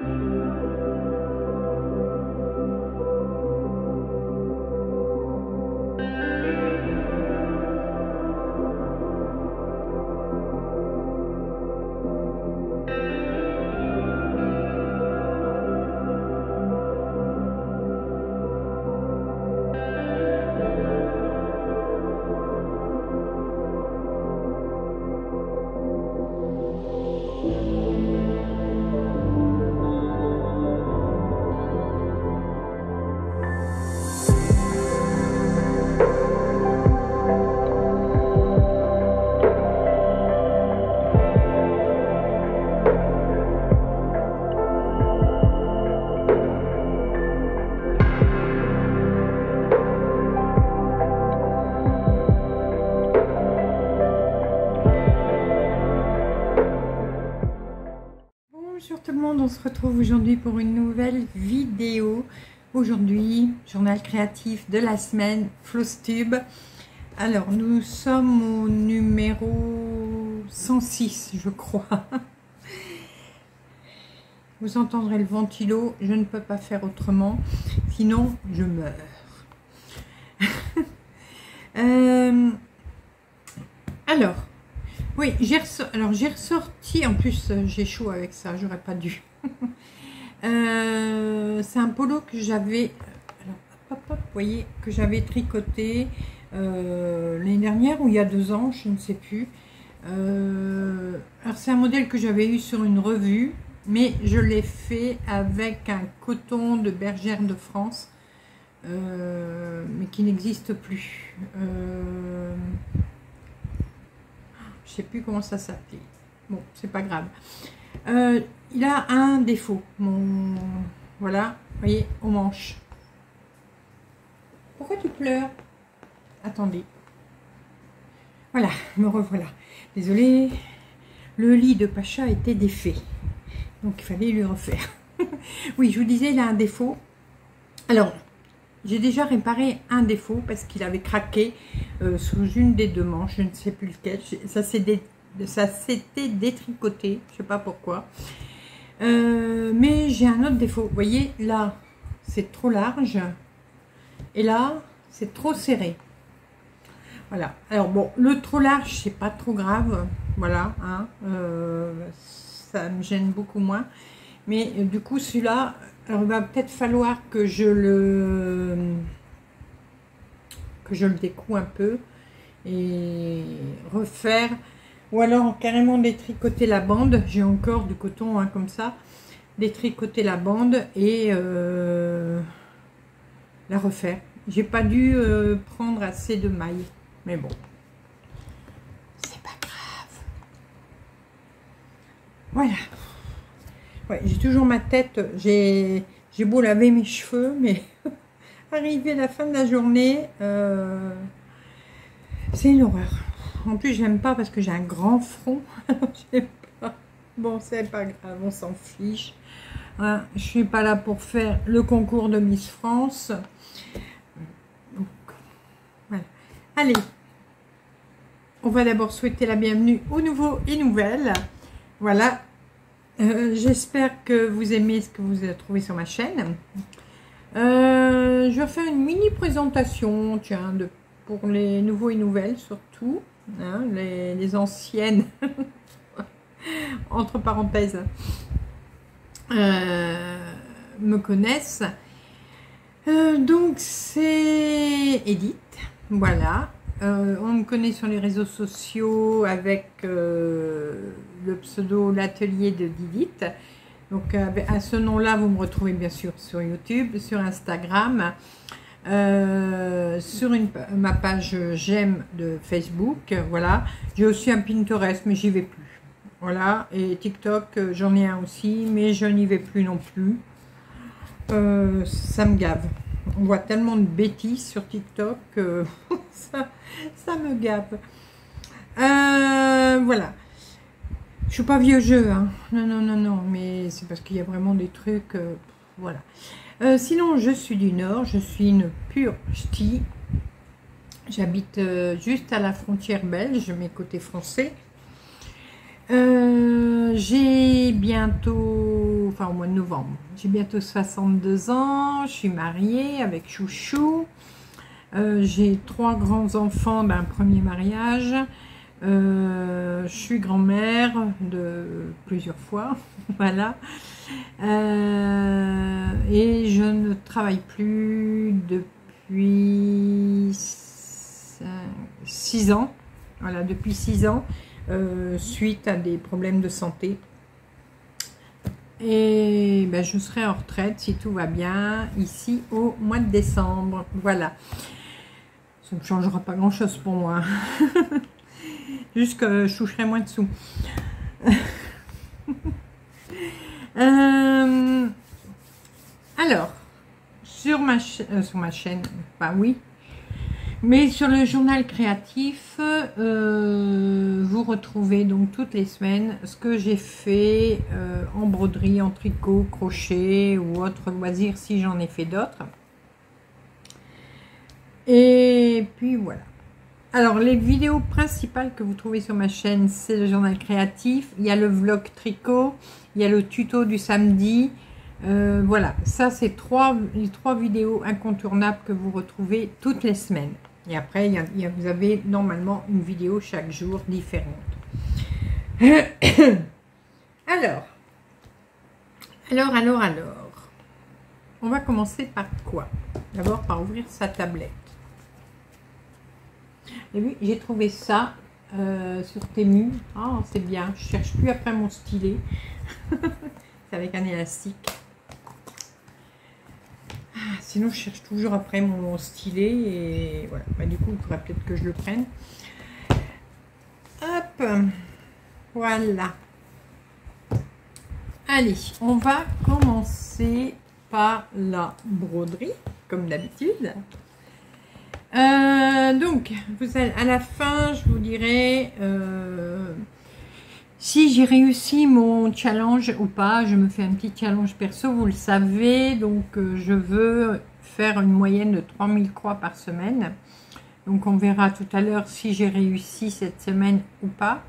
Bonjour tout le monde, on se retrouve aujourd'hui pour une nouvelle vidéo. Aujourd'hui, journal créatif de la semaine, Flosstube. Alors, nous sommes au numéro 106, je crois. Vous entendrez le ventilo, je ne peux pas faire autrement, sinon je meurs. Alors, oui, j'ai ressorti, en plus j'ai chaud avec ça, j'aurais pas dû. C'est un polo que j'avais, vous voyez, que j'avais tricoté l'année dernière ou il y a 2 ans, je ne sais plus. Alors c'est un modèle que j'avais eu sur une revue, mais je l'ai fait avec un coton de Bergère de France, mais qui n'existe plus. Je sais plus comment ça s'appelait. Bon, c'est pas grave. Il a un défaut. Voilà, vous voyez, aux manches. Pourquoi tu pleures? Attendez. Voilà, me revoilà. Désolée, le lit de Pacha était défait. Donc, il fallait lui refaire. Oui, je vous disais, il a un défaut. Alors, j'ai déjà réparé un défaut parce qu'il avait craqué sous une des 2 manches, je ne sais plus lequel. Ça s'était détricoté, je ne sais pas pourquoi. Mais j'ai un autre défaut. Vous voyez, là, c'est trop large. Et là, c'est trop serré. Voilà. Alors bon, le trop large, c'est pas trop grave. Voilà. Hein, ça me gêne beaucoup moins. Mais du coup, celui-là... Alors, il va peut-être falloir que je le découe un peu et refaire, ou alors carrément détricoter la bande. J'ai encore du coton, hein, comme ça, détricoter la bande et la refaire. J'ai pas dû prendre assez de mailles, mais bon, c'est pas grave. Voilà. Ouais, j'ai toujours ma tête, j'ai beau laver mes cheveux, mais arrivé à la fin de la journée, c'est une horreur. En plus, j'aime pas parce que j'ai un grand front. J'aime pas. Bon, c'est pas grave, on s'en fiche. Hein, je suis pas là pour faire le concours de Miss France. Donc, voilà. Allez, on va d'abord souhaiter la bienvenue aux nouveaux et nouvelles. Voilà. J'espère que vous aimez ce que vous avez trouvé sur ma chaîne. Je vais faire une mini présentation, tiens, pour les nouveaux et nouvelles surtout, hein, les anciennes, entre parenthèses, me connaissent. Donc c'est Edith, voilà. On me connaît sur les réseaux sociaux avec le pseudo l'atelier de Didith. Donc à ce nom-là, vous me retrouvez bien sûr sur YouTube, sur Instagram, sur ma page j'aime de Facebook. Voilà. J'ai aussi un Pinterest, mais j'y vais plus. Voilà. Et TikTok, j'en ai un aussi, mais je n'y vais plus non plus. Ça me gave. On voit tellement de bêtises sur TikTok que ça me gave. Voilà. Je suis pas vieux jeu, hein. Non, mais c'est parce qu'il y a vraiment des trucs, voilà. Sinon, je suis du Nord, je suis une pure ch'ti. J'habite juste à la frontière belge, mais côté français. J'ai bientôt enfin au mois de novembre. J'ai bientôt 62 ans, je suis mariée avec Chouchou. J'ai 3 grands-enfants d'un premier mariage. Je suis grand-mère de plusieurs fois, voilà. Et je ne travaille plus depuis 6 ans. Voilà, depuis 6 ans, suite à des problèmes de santé. Et ben, je serai en retraite si tout va bien ici au mois de décembre. Voilà. Ça ne changera pas grand chose pour moi. Juste que je toucherai moins de sous. Alors, sur ma chaîne, bah oui, mais sur le journal créatif, vous retrouvez donc toutes les semaines ce que j'ai fait en broderie, en tricot, crochet ou autre loisir si j'en ai fait d'autres. Et puis voilà. Alors les vidéos principales que vous trouvez sur ma chaîne, c'est le journal créatif. Il y a le vlog tricot, il y a le tuto du samedi. Voilà, ça c'est les trois vidéos incontournables que vous retrouvez toutes les semaines. Et après, vous avez normalement une vidéo chaque jour différente. Alors. On va commencer par quoi? D'abord par ouvrir sa tablette. Et oui, j'ai trouvé ça sur Temu. Ah, c'est bien. Je cherche plus après mon stylet. C'est avec un élastique. Sinon, je cherche toujours après mon stylet. Et voilà. Bah, du coup, il faudra peut-être que je le prenne. Hop. Voilà. Allez, on va commencer par la broderie, comme d'habitude. Donc, à la fin, je vous dirai si j'ai réussi mon challenge ou pas. Je me fais un petit challenge perso, vous le savez. Donc, je veux faire une moyenne de 3000 croix par semaine. Donc, on verra tout à l'heure si j'ai réussi cette semaine ou pas.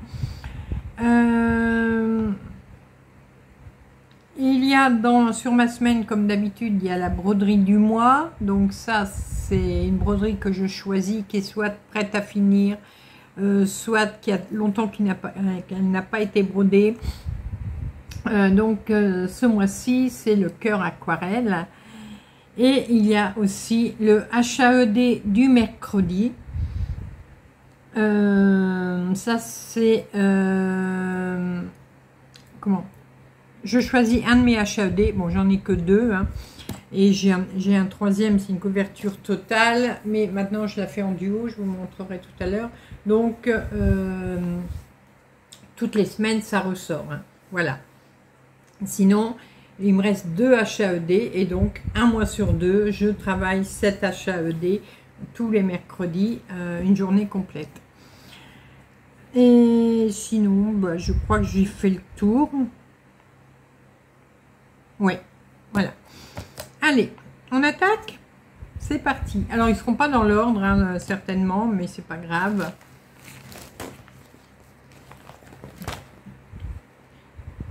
Il y a sur ma semaine, comme d'habitude, il y a la broderie du mois. Donc ça, c'est une broderie que je choisis qui est soit prête à finir, soit qui a longtemps qu'elle n'a pas été brodée. Ce mois-ci, c'est le cœur aquarelle. Et il y a aussi le HAED du mercredi. Ça, c'est... comment ? Je choisis un de mes HAED, bon j'en ai que 2, hein, et j'ai un troisième, c'est une couverture totale, mais maintenant je la fais en duo, je vous montrerai tout à l'heure. Donc toutes les semaines ça ressort, hein, voilà. Sinon il me reste 2 HAED et donc un mois sur 2 je travaille 7 HAED tous les mercredis, une journée complète. Et sinon bah, je crois que j'ai fait le tour. Oui, voilà. Allez, on attaque. C'est parti. Alors, ils ne seront pas dans l'ordre, hein, certainement, mais c'est pas grave.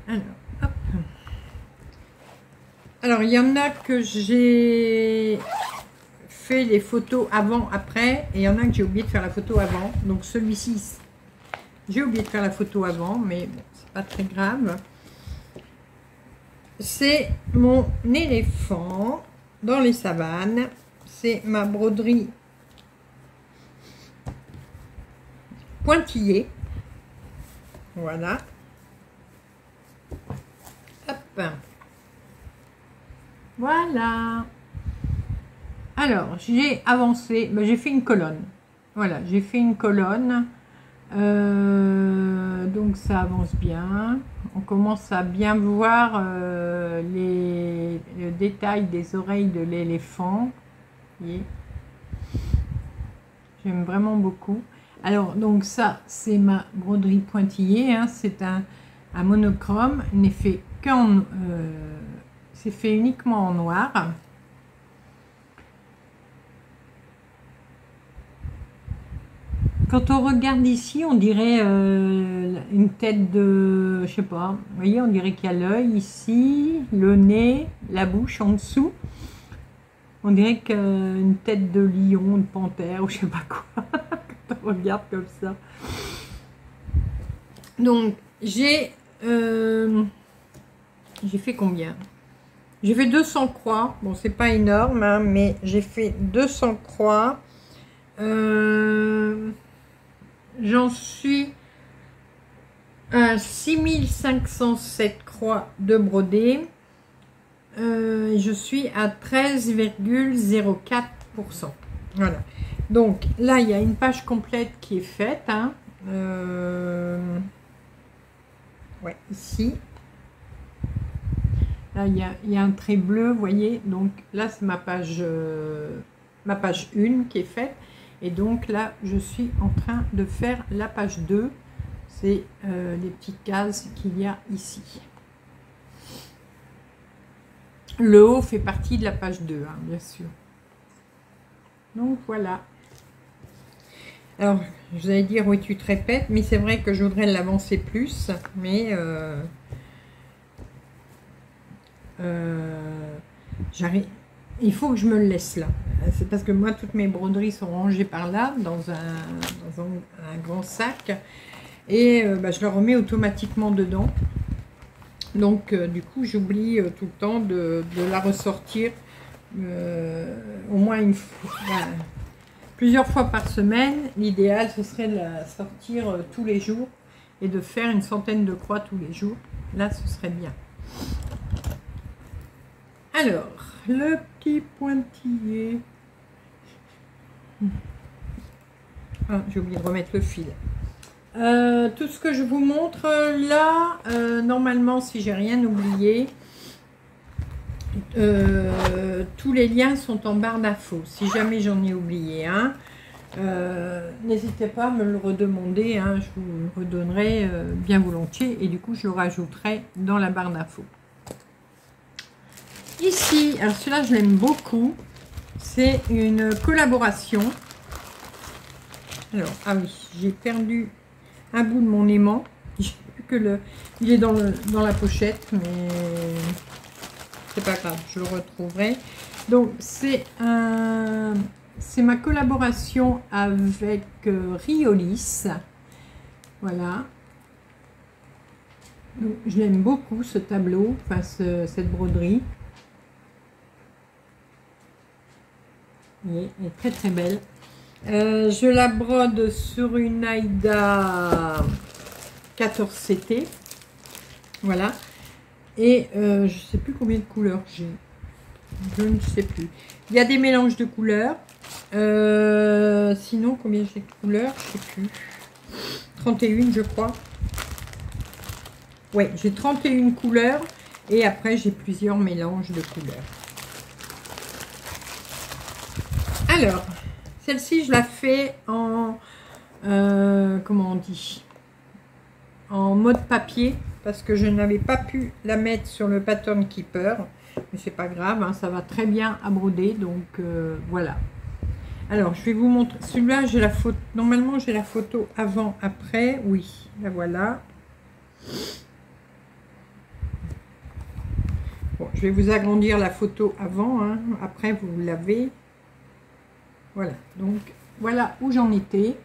Alors, hop. Alors, il y en a que j'ai fait les photos avant, après, et il y en a que j'ai oublié de faire la photo avant. Donc, celui-ci, j'ai oublié de faire la photo avant, mais bon, c'est pas très grave. C'est mon éléphant dans les savanes. C'est ma broderie pointillée. Voilà. Hop. Voilà. Alors, j'ai avancé. Ben, j'ai fait une colonne. Voilà, j'ai fait une colonne. Donc ça avance bien. On commence à bien voir le détail des oreilles de l'éléphant. J'aime vraiment beaucoup. Alors donc ça c'est ma broderie pointillée, hein. C'est un monochrome, n'est fait qu'en c'est fait uniquement en noir. quand on regarde ici, on dirait une tête de, je sais pas, vous voyez, on dirait qu'il y a l'œil ici, le nez, la bouche en dessous. On dirait qu'une tête de lion, de panthère ou je sais pas quoi, quand on regarde comme ça. Donc, j'ai fait combien? J'ai fait 200 croix. Bon, c'est pas énorme, hein, mais j'ai fait 200 croix. J'en suis à 6507 croix de brodées. Je suis à 13,04%. Voilà. Donc là, il y a une page complète qui est faite. Hein. Ouais, ici. Là, il y a un trait bleu, vous voyez. Donc là, c'est ma page 1 qui est faite. Et donc là, je suis en train de faire la page 2. C'est les petites cases qu'il y a ici. Le haut fait partie de la page 2, hein, bien sûr. Donc voilà. Alors, vous allez dire, oui, tu te répètes, mais c'est vrai que je voudrais l'avancer plus, mais j'arrive. Il faut que je me le laisse là. C'est parce que moi, toutes mes broderies sont rangées par là, dans un grand sac, et je le remets automatiquement dedans. Donc, du coup, j'oublie tout le temps de la ressortir au moins une fois, plusieurs fois par semaine. L'idéal, ce serait de la sortir tous les jours et de faire une centaine de croix tous les jours. Là, ce serait bien. Alors, le petit pointillé. Ah, j'ai oublié de remettre le fil. Tout ce que je vous montre là, normalement, si j'ai rien oublié, tous les liens sont en barre d'infos. Si jamais j'en ai oublié un, n'hésitez pas à me le redemander, hein, je vous le redonnerai bien volontiers et du coup je le rajouterai dans la barre d'infos. Ici, alors celui-là je l'aime beaucoup, c'est une collaboration. Alors, ah oui, j'ai perdu un bout de mon aimant. J'ai vu que il est dans la pochette, mais c'est pas grave, je le retrouverai. Donc c'est ma collaboration avec Riolis. Voilà. Donc, je l'aime beaucoup ce tableau, enfin cette broderie. Oui, elle est très très belle. Je la brode sur une Aïda 14CT. Voilà. Et je ne sais plus combien de couleurs j'ai. Je ne sais plus. Il y a des mélanges de couleurs. Sinon, combien j'ai de couleurs? Je ne sais plus. 31, je crois. Ouais, j'ai 31 couleurs. Et après, j'ai plusieurs mélanges de couleurs. Alors, celle-ci, je la fais en, comment on dit, en mode papier, parce que je n'avais pas pu la mettre sur le Pattern Keeper, mais c'est pas grave, hein, ça va très bien à broder, donc voilà. Alors, je vais vous montrer, celui-là, j'ai la photo, normalement, j'ai la photo avant, après, oui, la voilà. Bon, je vais vous agrandir la photo avant, hein, après, vous l'avez. Voilà, donc voilà où j'en étais.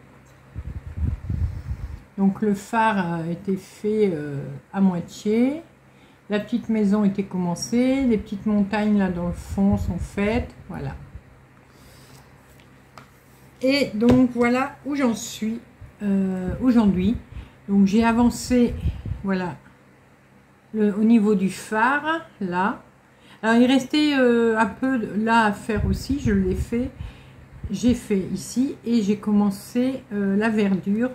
Donc le phare a été fait à moitié. La petite maison était commencée. Les petites montagnes là dans le fond sont faites. Voilà. Et donc voilà où j'en suis aujourd'hui. Donc j'ai avancé, voilà, au niveau du phare, là. Alors il restait un peu là à faire aussi, je l'ai fait. J'ai fait ici et j'ai commencé la verdure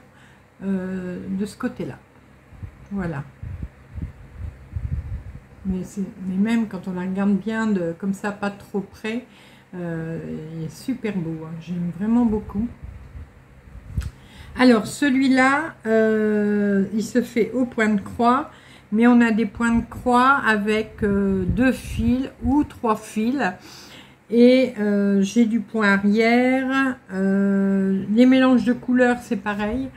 de ce côté-là. Voilà. Mais même quand on la regarde bien, comme ça, pas trop près, il est super beau. Hein. J'aime vraiment beaucoup. Alors, celui-là, il se fait au point de croix, mais on a des points de croix avec 2 fils ou 3 fils. Et j'ai du point arrière. Les mélanges de couleurs, c'est pareil.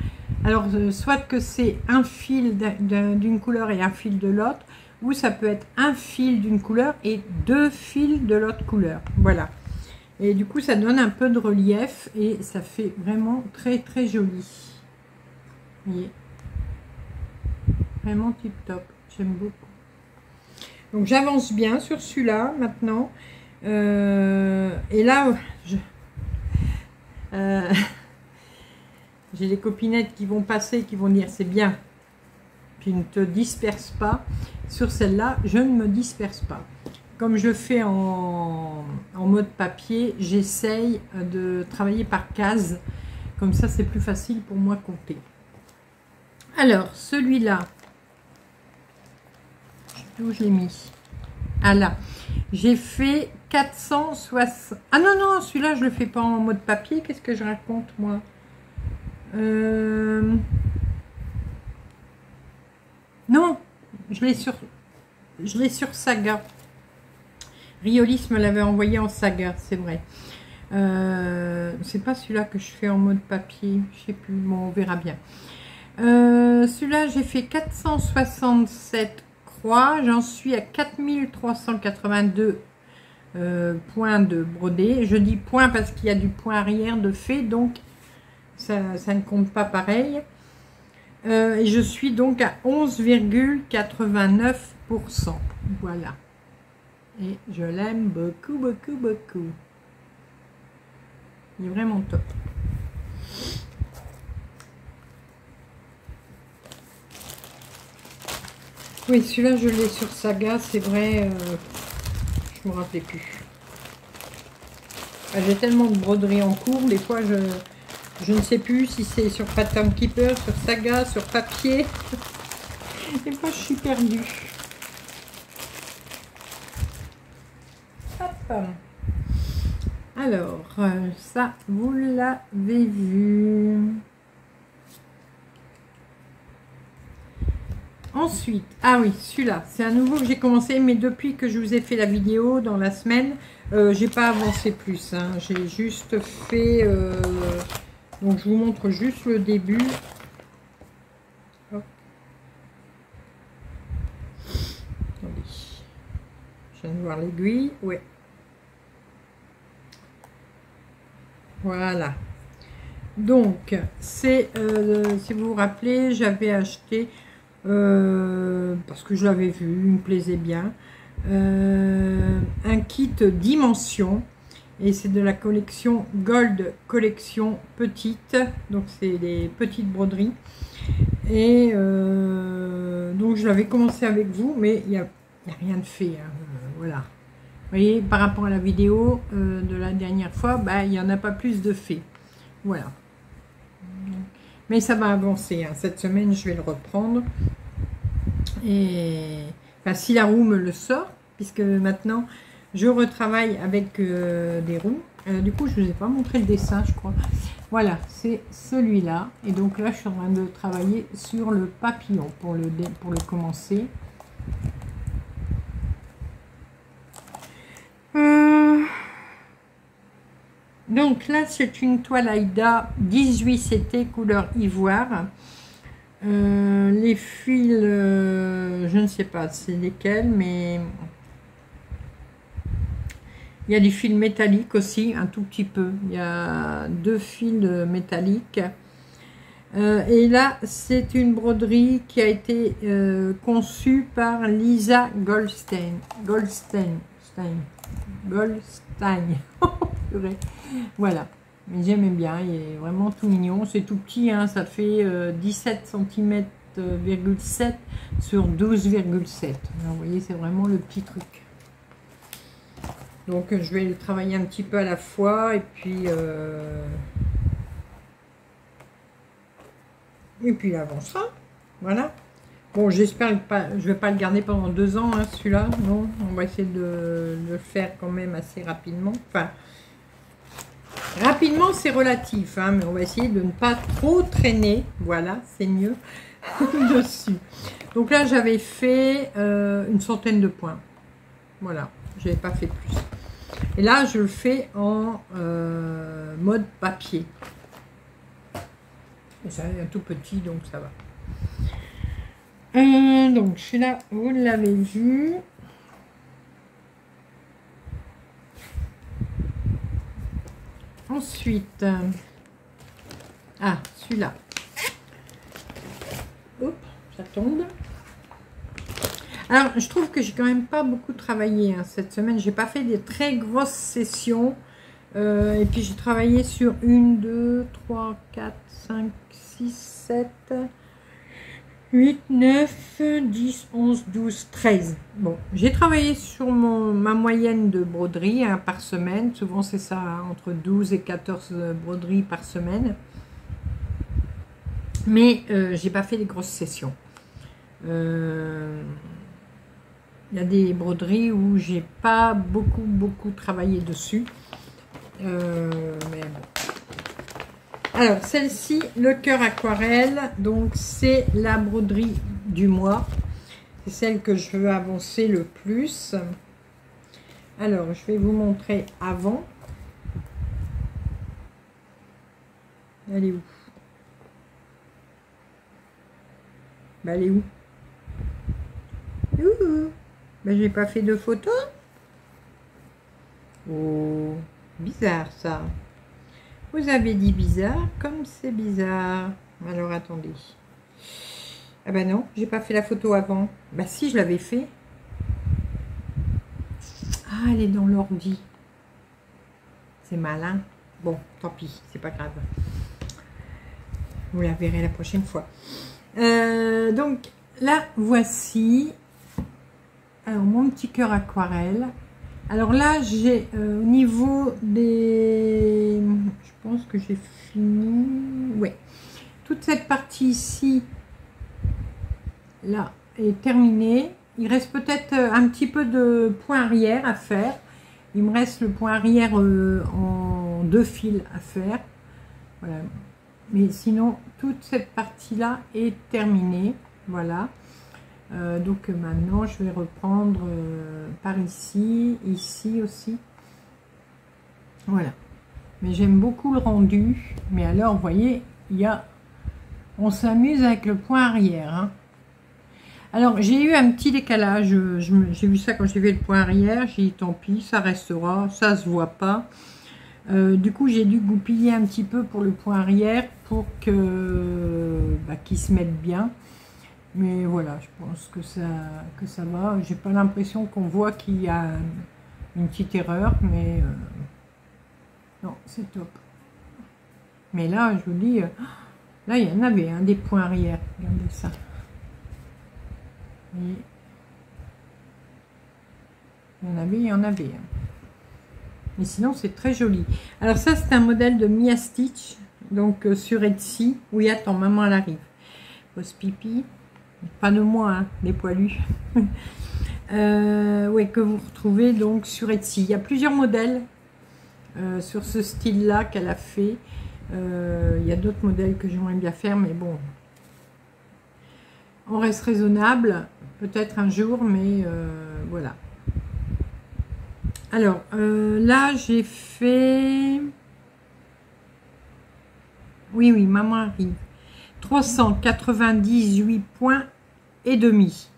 Alors, soit que c'est un fil d'une couleur et un fil de l'autre, ou ça peut être un fil d'une couleur et deux fils de l'autre couleur. Voilà. Et du coup, ça donne un peu de relief et ça fait vraiment très très joli. Vous voyez, vraiment tip top. J'aime beaucoup. Donc, j'avance bien sur celui-là maintenant. Et là, j'ai des copinettes qui vont passer, qui vont dire c'est bien, puis ne te disperse pas. Sur celle-là, je ne me disperse pas. Comme je fais en mode papier, j'essaye de travailler par case. Comme ça, c'est plus facile pour moi de compter. Alors, celui-là, je sais plus où je l'ai mis. Ah là, j'ai fait 460. Ah non, non, celui-là, je le fais pas en mode papier. Qu'est-ce que je raconte, moi? Non, je l'ai sur Saga. Riolis me l'avait envoyé en Saga, c'est vrai. C'est pas celui-là que je fais en mode papier, je sais plus, bon, on verra bien. Celui-là, j'ai fait 467 croix, j'en suis à 4382 points de brodé. Je dis point parce qu'il y a du point arrière de fait, donc ça ne compte pas pareil. Et je suis donc à 11,89%. Voilà. Et je l'aime beaucoup, beaucoup, beaucoup. Il est vraiment top. Oui, celui-là, je l'ai sur Saga, c'est vrai. Je me rappelais plus. J'ai tellement de broderies en cours, des fois, je ne sais plus si c'est sur Pattern Keeper, sur Saga, sur papier. Des fois, je suis perdue. Hop. Alors, ça, vous l'avez vu. Ensuite, ah oui, celui-là, c'est un nouveau que j'ai commencé, mais depuis que je vous ai fait la vidéo dans la semaine, j'ai pas avancé plus. Hein. J'ai juste fait... donc, je vous montre juste le début. Hop. Attendez. Je viens de voir l'aiguille. Ouais. Voilà. Donc, c'est... si vous vous rappelez, j'avais acheté... parce que je l'avais vu, il me plaisait bien, un kit dimension, et c'est de la collection Gold Collection Petite, donc c'est des petites broderies, et donc je l'avais commencé avec vous, mais il n'y a rien de fait, hein, voilà. Vous voyez, par rapport à la vidéo de la dernière fois, bah, il n'y en a pas plus de fait, voilà. Mais ça va avancer, hein. Cette semaine je vais le reprendre. Et enfin, si la roue me le sort, puisque maintenant je retravaille avec des roues. Du coup, je ne vous ai pas montré le dessin, je crois. Voilà, c'est celui-là. Et donc là, je suis en train de travailler sur le papillon pour le commencer. Donc là, c'est une toile Aïda 18 CT couleur ivoire. Les fils, je ne sais pas c'est lesquels, mais il y a des fils métalliques aussi, un tout petit peu. Il y a deux fils métalliques. Et là, c'est une broderie qui a été conçue par Lisa Goldstein. Voilà. Mais j'aimais bien, il est vraiment tout mignon. C'est tout petit, hein, ça fait 17 cm,7 sur 12,7. Vous voyez, c'est vraiment le petit truc. Donc, je vais le travailler un petit peu à la fois. Et puis il avancera. Voilà. Bon, j'espère pas, je vais pas le garder pendant 2 ans, hein, celui-là. Non, on va essayer de le faire quand même assez rapidement. Enfin... Rapidement, c'est relatif, hein, mais on va essayer de ne pas trop traîner. Voilà, c'est mieux dessus. Donc là, j'avais fait une centaine de points. Voilà, je n'avais pas fait plus. Et là, je le fais en mode papier. Et ça est un tout petit, donc ça va. Donc, je suis là, vous l'avez vu. Ensuite, celui-là. Hop, ça tombe. Alors, je trouve que j'ai quand même pas beaucoup travaillé hein, cette semaine. J'ai pas fait des très grosses sessions. Et puis, j'ai travaillé sur 1, 2, 3, 4, 5, 6, 7, 8, 9, 10, 11, 12, 13. Bon, j'ai travaillé sur ma moyenne de broderie hein, par semaine. Souvent, c'est ça, hein, entre 12 et 14 broderies par semaine. Mais j'ai pas fait des grosses sessions. Il y a des broderies où j'ai pas beaucoup travaillé dessus. Mais bon. Alors, celle-ci, le cœur aquarelle, donc c'est la broderie du mois. C'est celle que je veux avancer le plus. Alors, je vais vous montrer avant. Elle est où? Ben, elle est où? Ben, j'ai pas fait de photo. Oh, bizarre ça. Vous avez dit bizarre, comme c'est bizarre. Alors attendez. Ah ben non, j'ai pas fait la photo avant. Bah si, je l'avais fait. Ah, elle est dans l'ordi. C'est malin. Bon, tant pis, c'est pas grave. Vous la verrez la prochaine fois. Donc là, voici. Alors, mon petit cœur aquarelle. Alors là, j'ai au niveau des... Je pense que j'ai fini. Ouais. Toute cette partie ici, là, est terminée. Il reste peut-être un petit peu de point arrière à faire. Il me reste le point arrière en 2 fils à faire. Voilà. Mais sinon, toute cette partie-là est terminée. Voilà. Donc maintenant, je vais reprendre par ici, ici aussi. Voilà. Mais j'aime beaucoup le rendu. Mais alors, vous voyez, on s'amuse avec le point arrière. Hein. Alors, j'ai eu un petit décalage. J'ai vu ça quand j'ai vu le point arrière. J'ai dit, tant pis, ça restera. Ça se voit pas. Du coup, j'ai dû goupiller un petit peu pour le point arrière pour qu'il se mette bien. Mais voilà, je pense que ça va. J'ai pas l'impression qu'on voit qu'il y a une petite erreur, mais non, c'est top. Mais là, je vous dis, là, il y en avait hein, des points arrière. Regardez ça. Et il y en avait. Hein. Mais sinon, c'est très joli. Alors ça, c'est un modèle de Mia Stitch, donc sur Etsy. Oui, attends, maman, elle arrive. Pose pipi. Pas de moi, hein, les poilus. Ouais, que vous retrouvez donc sur Etsy. Il y a plusieurs modèles sur ce style-là qu'elle a fait. Il y a d'autres modèles que j'aimerais bien faire, mais bon. On reste raisonnable, peut-être un jour, mais voilà. Alors, là, j'ai fait... Oui, maman arrive. 398 points et demi,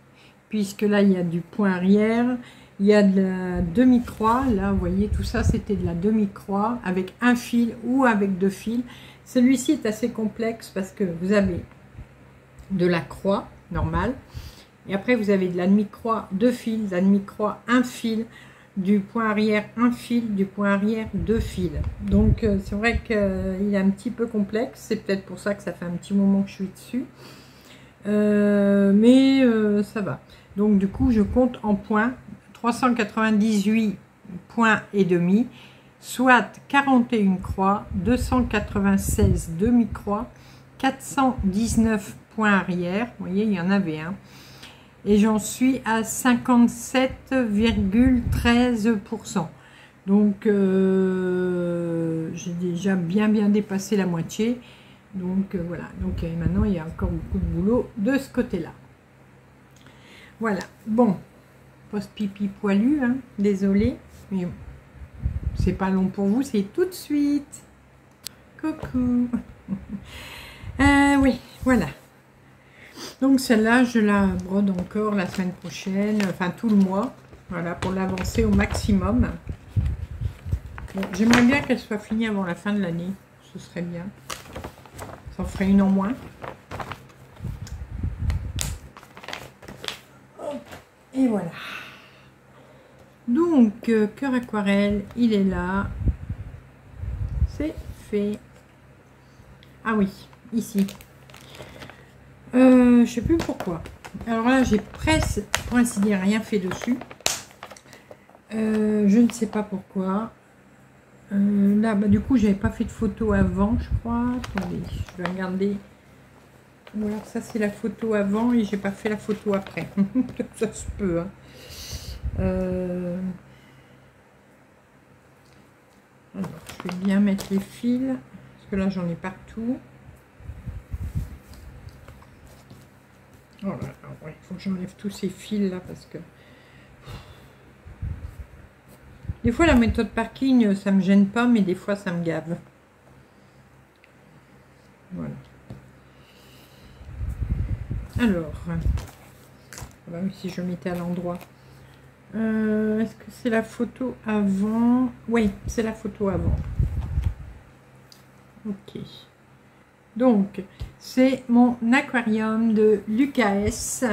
puisque là il y a du point arrière, il y a de la demi-croix, là vous voyez tout ça c'était de la demi-croix avec un fil ou avec 2 fils. Celui-ci est assez complexe parce que vous avez de la croix normale et après vous avez de la demi-croix 2 fils, de la demi-croix 1 fil, du point arrière 1 fil, du point arrière 2 fils. Donc c'est vrai qu'il est un petit peu complexe, c'est peut-être pour ça que ça fait un petit moment que je suis dessus. Mais ça va. Donc du coup je compte en points 398 points et demi, soit 41 croix, 296 demi-croix, 419 points arrière. Vous voyez, il y en avait un. Et j'en suis à 57,13%. Donc j'ai déjà bien dépassé la moitié. Donc voilà, donc maintenant il y a encore beaucoup de boulot de ce côté-là. Voilà, bon, post pipi poilu, hein, désolé, mais c'est pas long pour vous, c'est tout de suite. Coucou. Oui, voilà. Donc celle-là, je la brode encore la semaine prochaine, enfin tout le mois. Voilà, pour l'avancer au maximum. Bon, j'aimerais bien qu'elle soit finie avant la fin de l'année. Ce serait bien. Ça en ferait une en moins. Et voilà. Donc, cœur aquarelle, il est là. C'est fait. Ah oui, ici. Je sais plus pourquoi. Alors là, j'ai presque, pour ainsi dire, rien fait dessus. Je ne sais pas pourquoi. Là, bah, du coup, j'avais pas fait de photo avant, je crois. Attendez, je vais regarder. Ou alors ça, c'est la photo avant et j'ai pas fait la photo après. Ça se peut. Hein. Alors, je vais bien mettre les fils. Parce que là, j'en ai partout. Oh là là, ouais, il faut que j'enlève tous ces fils là parce que... Des fois, la méthode parking, ça me gêne pas, mais des fois, ça me gave. Voilà. Alors, si je mettais à l'endroit. Est-ce que c'est la photo avant? Oui, c'est la photo avant. Ok. Donc, c'est mon aquarium de l'UKS.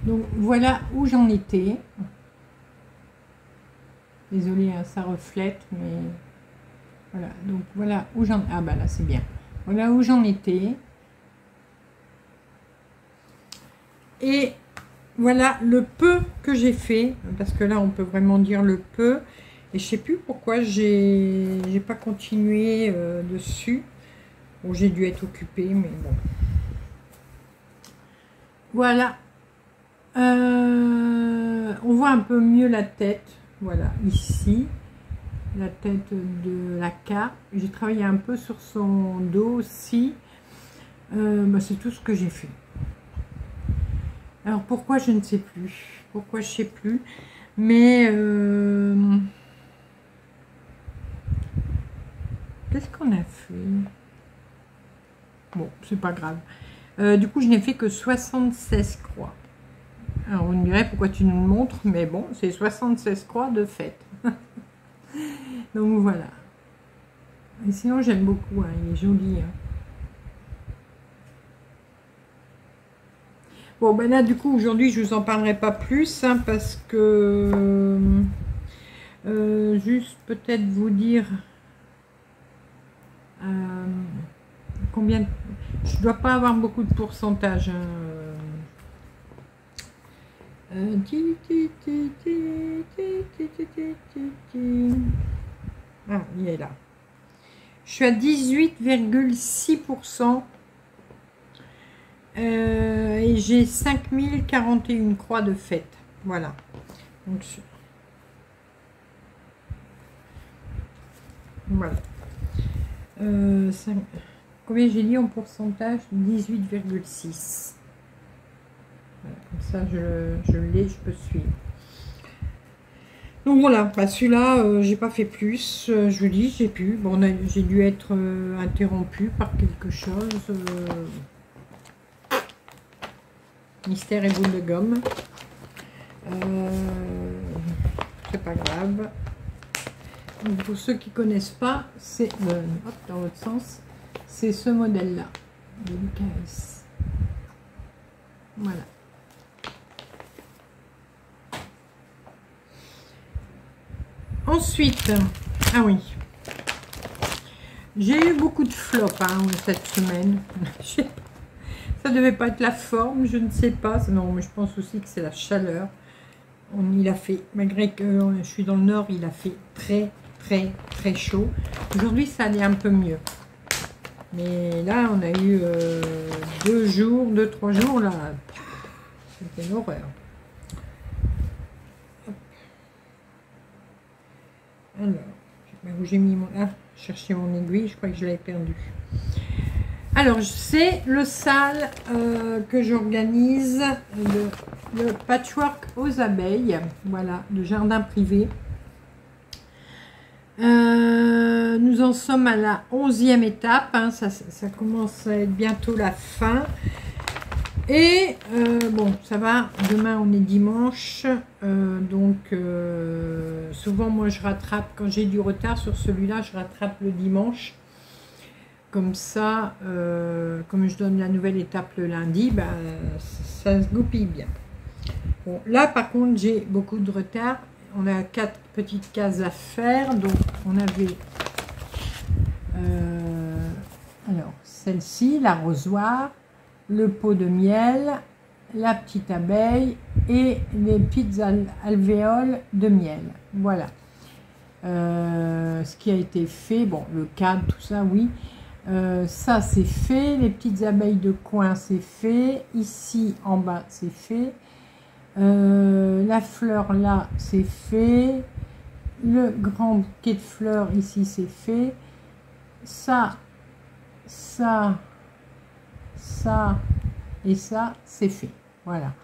Donc, voilà où j'en étais. Désolée, hein, ça reflète, mais voilà. Donc, voilà où j'en... Ah, bah là, c'est bien. Voilà où j'en étais. Et voilà le peu que j'ai fait. Parce que là, on peut vraiment dire le peu. Et je sais plus pourquoi j'ai pas continué dessus. Bon, j'ai dû être occupée, mais bon. Voilà. On voit un peu mieux la tête. Voilà, ici. La tête de la K. J'ai travaillé un peu sur son dos aussi. Bah, c'est tout ce que j'ai fait. Alors, pourquoi, je ne sais plus. Pourquoi, je ne sais plus. Mais... qu'est-ce qu'on a fait? Bon, c'est pas grave. Du coup, je n'ai fait que 76 croix. Alors, on me dirait pourquoi tu nous le montres, mais bon, c'est 76 croix de fête. Donc, voilà. Et sinon, j'aime beaucoup, hein, il est joli. Hein. Bon, ben là, du coup, aujourd'hui, je vous en parlerai pas plus, hein, parce que... juste peut-être vous dire... combien... Je dois pas avoir beaucoup de pourcentage, hein. Ah, il est là. Je suis à 18,6%. Et j'ai 5041 croix de fête. Voilà. Donc, voilà. Combien j'ai dit en pourcentage? 18,6. Voilà, comme ça, je l'ai, je peux suivre. Donc voilà, bah celui-là, j'ai pas fait plus. Je vous dis, j'ai pu. Bon, j'ai dû être interrompu par quelque chose. Mystère et boule de gomme. C'est pas grave. Donc, pour ceux qui connaissent pas, c'est dans l'autre sens, c'est ce modèle-là de l'UKS. Voilà. Ensuite, ah oui, j'ai eu beaucoup de flops hein, cette semaine. Ça devait pas être la forme, je ne sais pas. Non, mais je pense aussi que c'est la chaleur. Il a fait, malgré que je suis dans le nord, il a fait très chaud. Aujourd'hui, ça allait un peu mieux. Mais là, on a eu 2 jours, 3 jours, là. C'était une horreur. Alors, je sais pas où j'ai mis mon... Ah, chercher mon aiguille, je crois que je l'avais perdu. Alors, c'est le salle que j'organise, le patchwork aux abeilles, voilà, le jardin privé. Nous en sommes à la 11e étape, hein, ça commence à être bientôt la fin. Et bon, ça va, demain on est dimanche, souvent moi je rattrape, quand j'ai du retard sur celui-là, je rattrape le dimanche. Comme ça, comme je donne la nouvelle étape le lundi, bah, ça se goupille bien. Bon, là par contre j'ai beaucoup de retard. On a 4 petites cases à faire. Donc on avait alors celle-ci, l'arrosoir, le pot de miel, la petite abeille et les petites alvéoles de miel. Voilà. Ce qui a été fait, bon, le cadre, tout ça, oui. Ça c'est fait, les petites abeilles de coin c'est fait, ici en bas c'est fait, la fleur là c'est fait, le grand bouquet de fleurs ici c'est fait, ça et ça c'est fait. Voilà.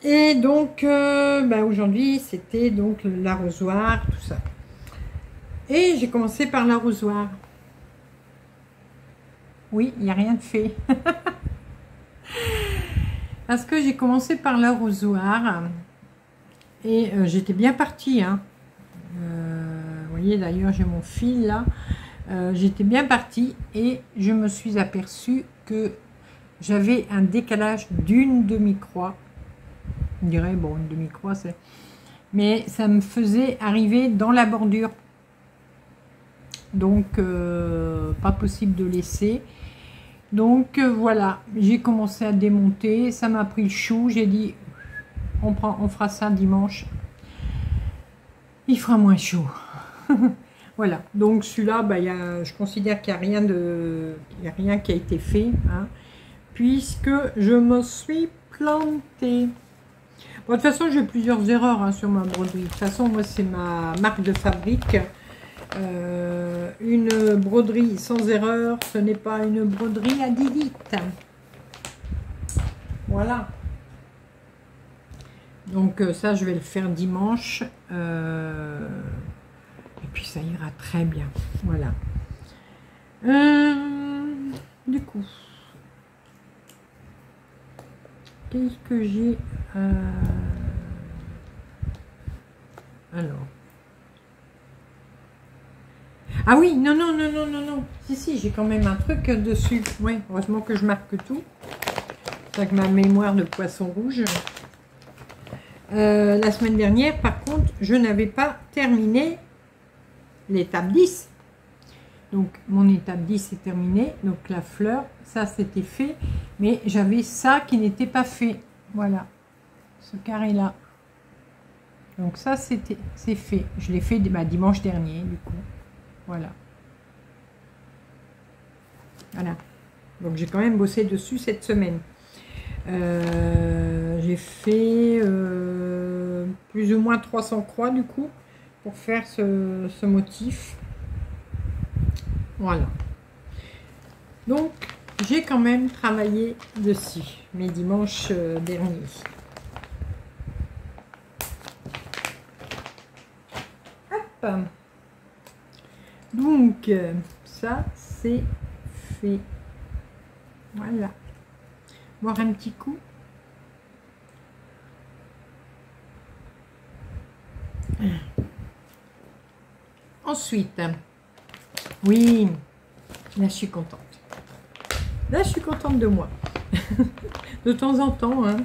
Et donc aujourd'hui c'était donc l'arrosoir, tout ça. Et j'ai commencé par l'arrosoir. Oui, il n'y a rien de fait. Parce que j'ai commencé par l'arrosoir. Et j'étais bien partie. Hein. Vous voyez, d'ailleurs, j'ai mon fil là. J'étais bien partie. Et je me suis aperçue que j'avais un décalage d'une demi-croix. On dirait, bon, une demi-croix, c'est... Mais ça me faisait arriver dans la bordure. Donc, pas possible de laisser. Donc voilà, j'ai commencé à démonter, ça m'a pris le chou, j'ai dit on fera ça dimanche, il fera moins chaud. Voilà, donc celui-là, bah, je considère qu'il n'y a rien qui a été fait, hein, puisque je me suis plantée. Bon, de toute façon, j'ai plusieurs erreurs hein, sur ma broderie. De toute façon, moi, c'est ma marque de fabrique. Une broderie sans erreur, ce n'est pas une broderie à Didite. Voilà. Donc ça, je vais le faire dimanche. Et puis ça ira très bien. Voilà. Du coup, qu'est-ce que j'ai alors. Ah oui, non. Si, j'ai quand même un truc dessus. Oui, heureusement que je marque tout. C'est avec ma mémoire de poisson rouge. La semaine dernière, par contre, je n'avais pas terminé l'étape 10. Donc, mon étape 10 est terminée. Donc, la fleur, ça, c'était fait. Mais j'avais ça qui n'était pas fait. Voilà. Ce carré-là. Donc, ça, c'est fait. Je l'ai fait dimanche dernier, du coup. Voilà. Voilà. Donc j'ai quand même bossé dessus cette semaine. J'ai fait plus ou moins 300 croix du coup pour faire ce motif. Voilà. Donc j'ai quand même travaillé dessus mes dimanches derniers. Hop. Donc, ça, c'est fait. Voilà. Voir un petit coup. Ensuite, oui, là, je suis contente. Là, je suis contente de moi. De temps en temps, hein.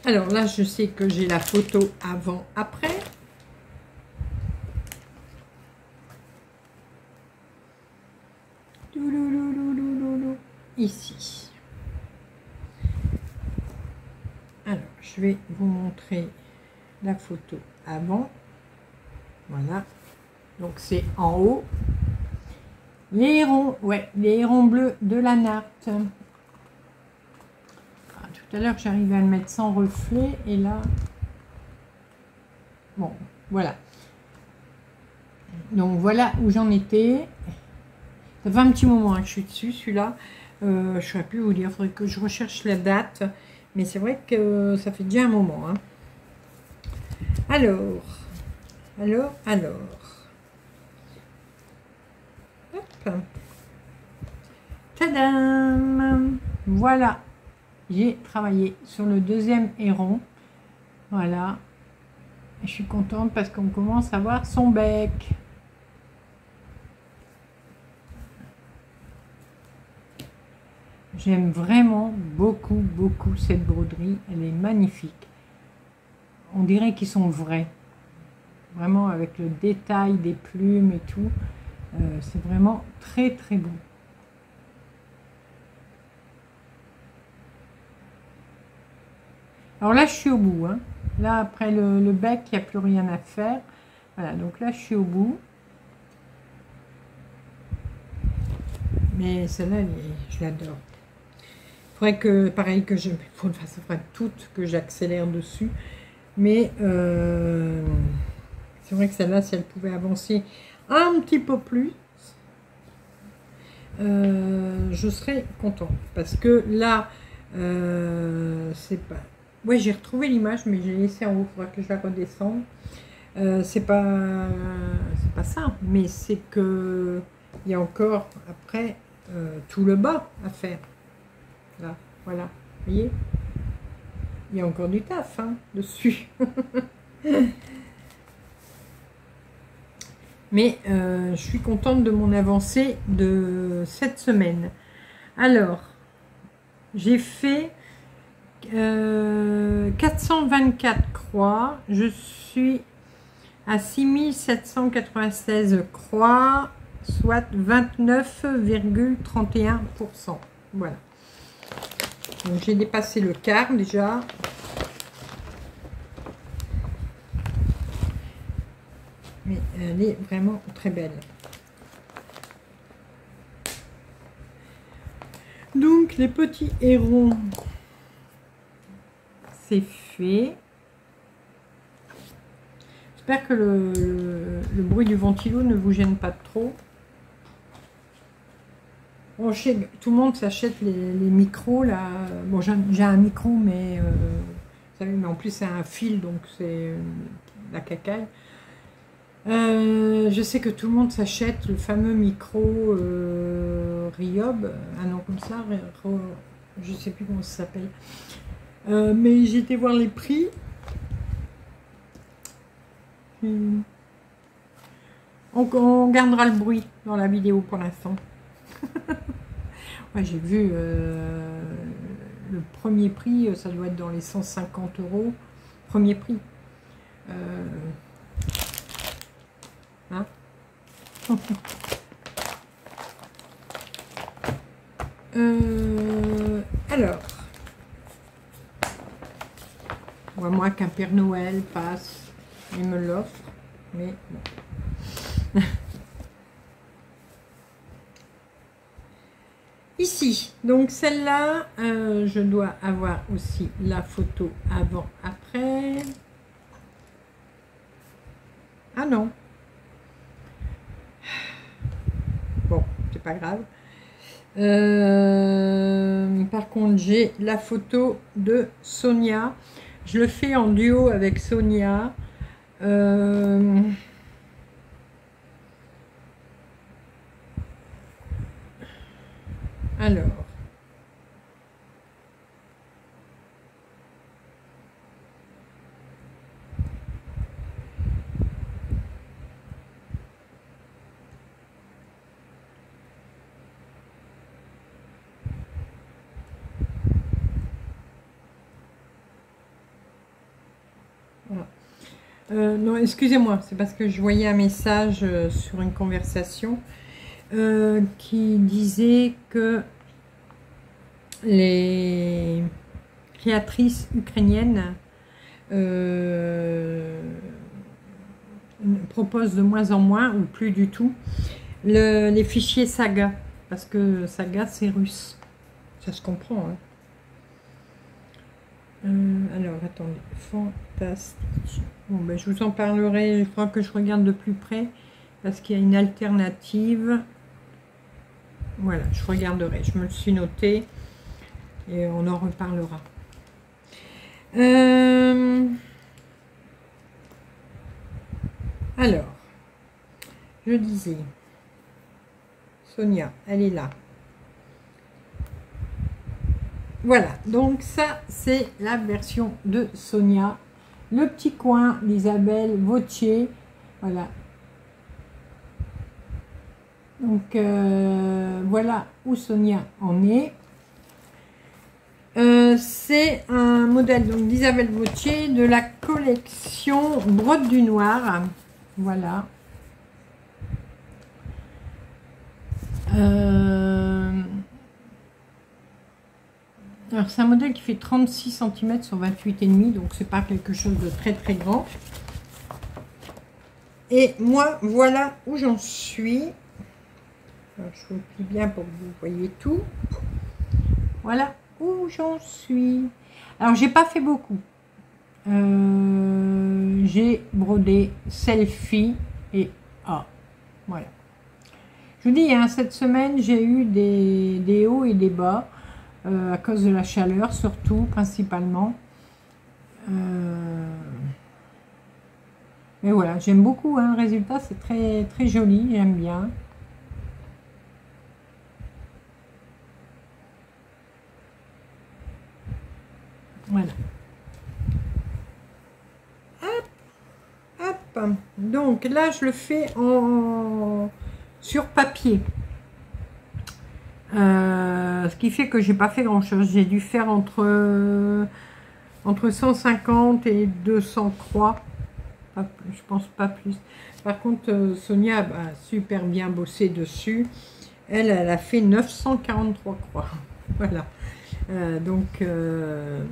Alors là, je sais que j'ai la photo avant-après. Ici. Alors, je vais vous montrer la photo avant. Voilà. Donc, c'est en haut. Les hérons, ouais, les hérons bleus de la natte. Ah, tout à l'heure, j'arrivais à le mettre sans reflet. Et là, bon, voilà. Donc, voilà où j'en étais. Ça fait un petit moment hein, que je suis dessus, celui-là. Je ne saurais plus vous dire, il faudrait que je recherche la date. Mais c'est vrai que ça fait déjà un moment. Hein. Alors, Alors. Hop. Tadam! Voilà. J'ai travaillé sur le deuxième héron. Voilà. Je suis contente parce qu'on commence à voir son bec. J'aime vraiment beaucoup cette broderie. Elle est magnifique. On dirait qu'ils sont vrais. Vraiment avec le détail des plumes et tout. C'est vraiment très beau. Alors là, je suis au bout. Hein. Là, après le bec, il n'y a plus rien à faire. Voilà, donc là, je suis au bout. Mais celle-là, je l'adore. Il faudrait que, pareil, que je... Il faudrait toutes que j'accélère dessus. Mais c'est vrai que celle-là, si elle pouvait avancer un petit peu plus, je serais contente. Parce que là, c'est pas... Oui, j'ai retrouvé l'image, mais j'ai laissé en haut. Il faudra que je la redescende. C'est pas ça, mais c'est que il y a encore après tout le bas à faire. Là, voilà, vous voyez, il y a encore du taf dessus. Mais je suis contente de mon avancée de cette semaine. Alors, j'ai fait 424 croix. Je suis à 6796 croix, soit 29,31%. Voilà. Donc j'ai dépassé le quart déjà. Mais elle est vraiment très belle. Donc les petits hérons, c'est fait. J'espère que le bruit du ventilo ne vous gêne pas trop. Bon, je sais, tout le monde s'achète les micros là. Bon, j'ai un micro, mais vous savez, mais en plus c'est un fil, donc c'est la cacaille. Je sais que tout le monde s'achète le fameux micro Ryob, un nom comme ça, je sais plus comment ça s'appelle. Mais j'ai été voir les prix. On gardera le bruit dans la vidéo pour l'instant. Ouais, j'ai vu le premier prix, ça doit être dans les 150 €. Premier prix. Hein. Alors, à moins qu'un Père Noël passe et me l'offre, mais bon. Ici, donc celle-là, je dois avoir aussi la photo avant-après. Ah non. Bon, c'est pas grave. Par contre, j'ai la photo de Sonia. Je le fais en duo avec Sonia. Alors. Non, excusez-moi, c'est parce que je voyais un message sur une conversation qui disait que les créatrices ukrainiennes proposent de moins en moins, ou plus du tout, les fichiers Saga, parce que Saga c'est russe. Ça se comprend, hein. Alors, attendez, fantastique. Bon, ben, je vous en parlerai, il faudra que je regarde de plus près, parce qu'il y a une alternative. Voilà, je regarderai, je me le suis noté, et on en reparlera. Alors, je disais, Sonia, elle est là. Voilà, donc ça, c'est la version de Sonia. Le petit coin d'Isabelle Vautier. Voilà. Donc, voilà où Sonia en est. C'est un modèle d'Isabelle Vautier de la collection Brode du Noir. Voilà. Alors c'est un modèle qui fait 36 cm sur 28,5, donc c'est pas quelque chose de très très grand. Et moi, voilà où j'en suis. Alors, je vous plie bien pour que vous voyez tout. Voilà où j'en suis. Alors j'ai pas fait beaucoup. J'ai brodé Selfie et A. Voilà. Je vous dis, hein, cette semaine, j'ai eu des hauts et des bas, à cause de la chaleur, surtout, principalement. Mais voilà, j'aime beaucoup, hein, le résultat, c'est très, très joli, j'aime bien. Voilà. Hop, hop. Donc là, je le fais sur papier. Ce qui fait que j'ai pas fait grand chose. J'ai dû faire entre 150 et 200 croix. Je pense pas plus. Par contre, Sonia a super bien bossé dessus. Elle a fait 943 croix. Voilà. Donc, elle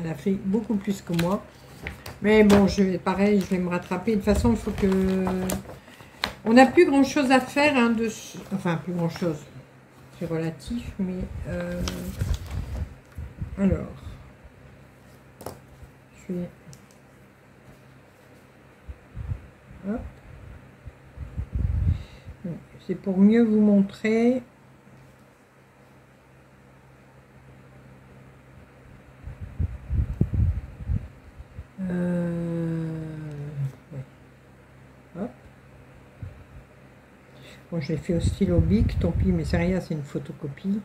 a fait beaucoup plus que moi. Mais bon, pareil, je vais me rattraper. De toute façon, il faut que... On n'a plus grand chose à faire, hein, enfin plus grand chose, c'est relatif, mais alors, je vais, hop, c'est pour mieux vous montrer. Hop. Bon, je l'ai fait au stylo Bic, tant pis, mais c'est rien, c'est une photocopie.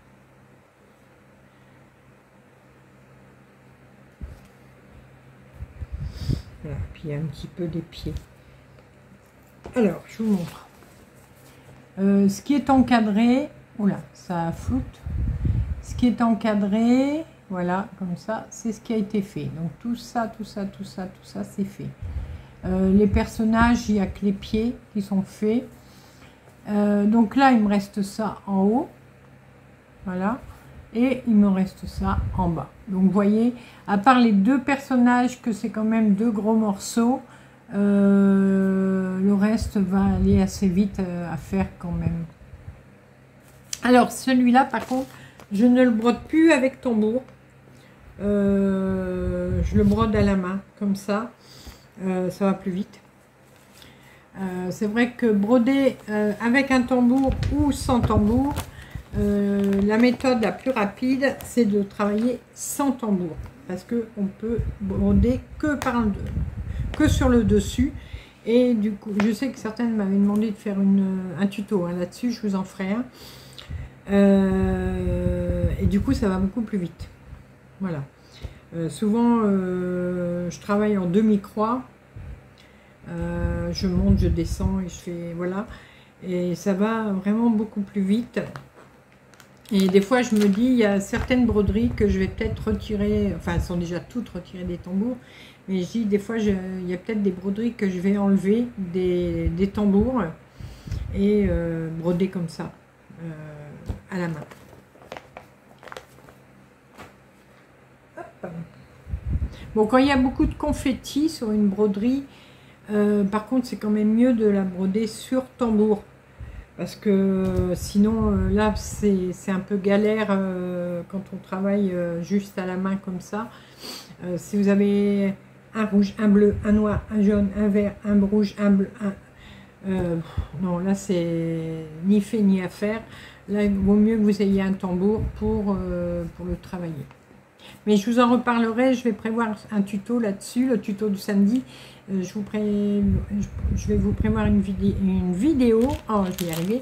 Voilà, puis il y a un petit peu des pieds. Alors, je vous montre. Ce qui est encadré, oula, ça floute. Ce qui est encadré, voilà, comme ça, c'est ce qui a été fait. Donc tout ça, c'est fait. Les personnages, il n'y a que les pieds qui sont faits. Donc là, il me reste ça en haut. Voilà. Et il me reste ça en bas. Donc vous voyez, à part les deux personnages, que c'est quand même deux gros morceaux, le reste va aller assez vite à faire quand même. Alors celui-là, par contre, je ne le brode plus avec tambour. Je le brode à la main, comme ça. Ça va plus vite. C'est vrai que broder avec un tambour ou sans tambour, la méthode la plus rapide, c'est de travailler sans tambour. Parce qu'on peut broder que sur le dessus. Et du coup, je sais que certaines m'avaient demandé de faire un tuto hein, là-dessus, je vous en ferai un. Et du coup, ça va beaucoup plus vite. Voilà. Souvent, je travaille en demi-croix. Je monte, je descends et je fais... Voilà. Et ça va vraiment beaucoup plus vite. Et des fois, je me dis, il y a certaines broderies que je vais peut-être retirer. Enfin, elles sont déjà toutes retirées des tambours. Mais je dis, des fois, il y a peut-être des broderies que je vais enlever des tambours et broder comme ça, à la main. Hop. Bon, quand il y a beaucoup de confettis sur une broderie, par contre, c'est quand même mieux de la broder sur tambour. Parce que sinon, là, c'est un peu galère quand on travaille juste à la main comme ça. Si vous avez un rouge, un bleu, un noir, un jaune, un vert, un rouge, un bleu, non, là, c'est ni fait ni à faire. Là, il vaut mieux que vous ayez un tambour pour le travailler. Mais je vous en reparlerai, je vais prévoir un tuto là-dessus, le tuto du samedi. Je vais vous prévoir une vidéo, oh, je vais y arriver,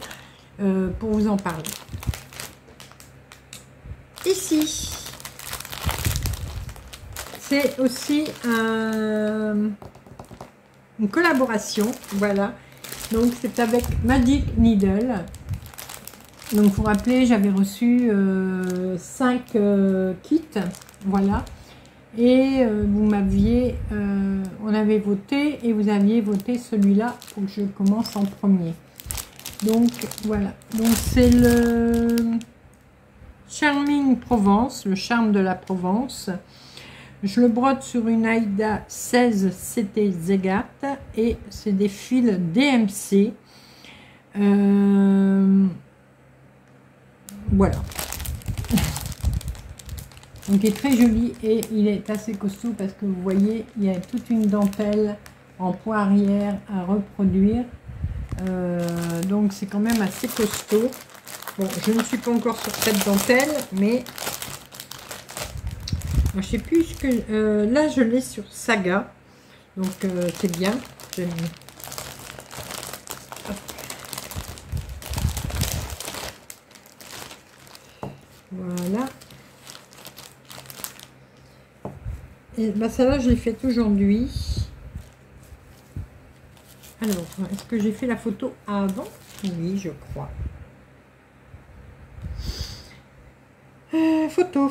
pour vous en parler. Ici, c'est aussi une collaboration, voilà. Donc c'est avec Magic Needle. Donc vous vous rappelez, j'avais reçu 5 kits, voilà. Et vous m'aviez, on avait voté et vous aviez voté celui-là pour que je commence en premier. Donc voilà, donc c'est le Charming Provence, le charme de la Provence. Je le brode sur une Aïda 16 CT Zegat et c'est des fils DMC. Voilà. Donc il est très joli et il est assez costaud parce que vous voyez, il y a toute une dentelle en point arrière à reproduire. Donc c'est quand même assez costaud. Bon, je ne suis pas encore sur cette dentelle, mais je sais plus ce que... là, je l'ai sur Saga. Donc c'est bien. Voilà. Et ben celle-là, je l'ai faite aujourd'hui. Alors, est-ce que j'ai fait la photo avant? Oui, je crois. Photo.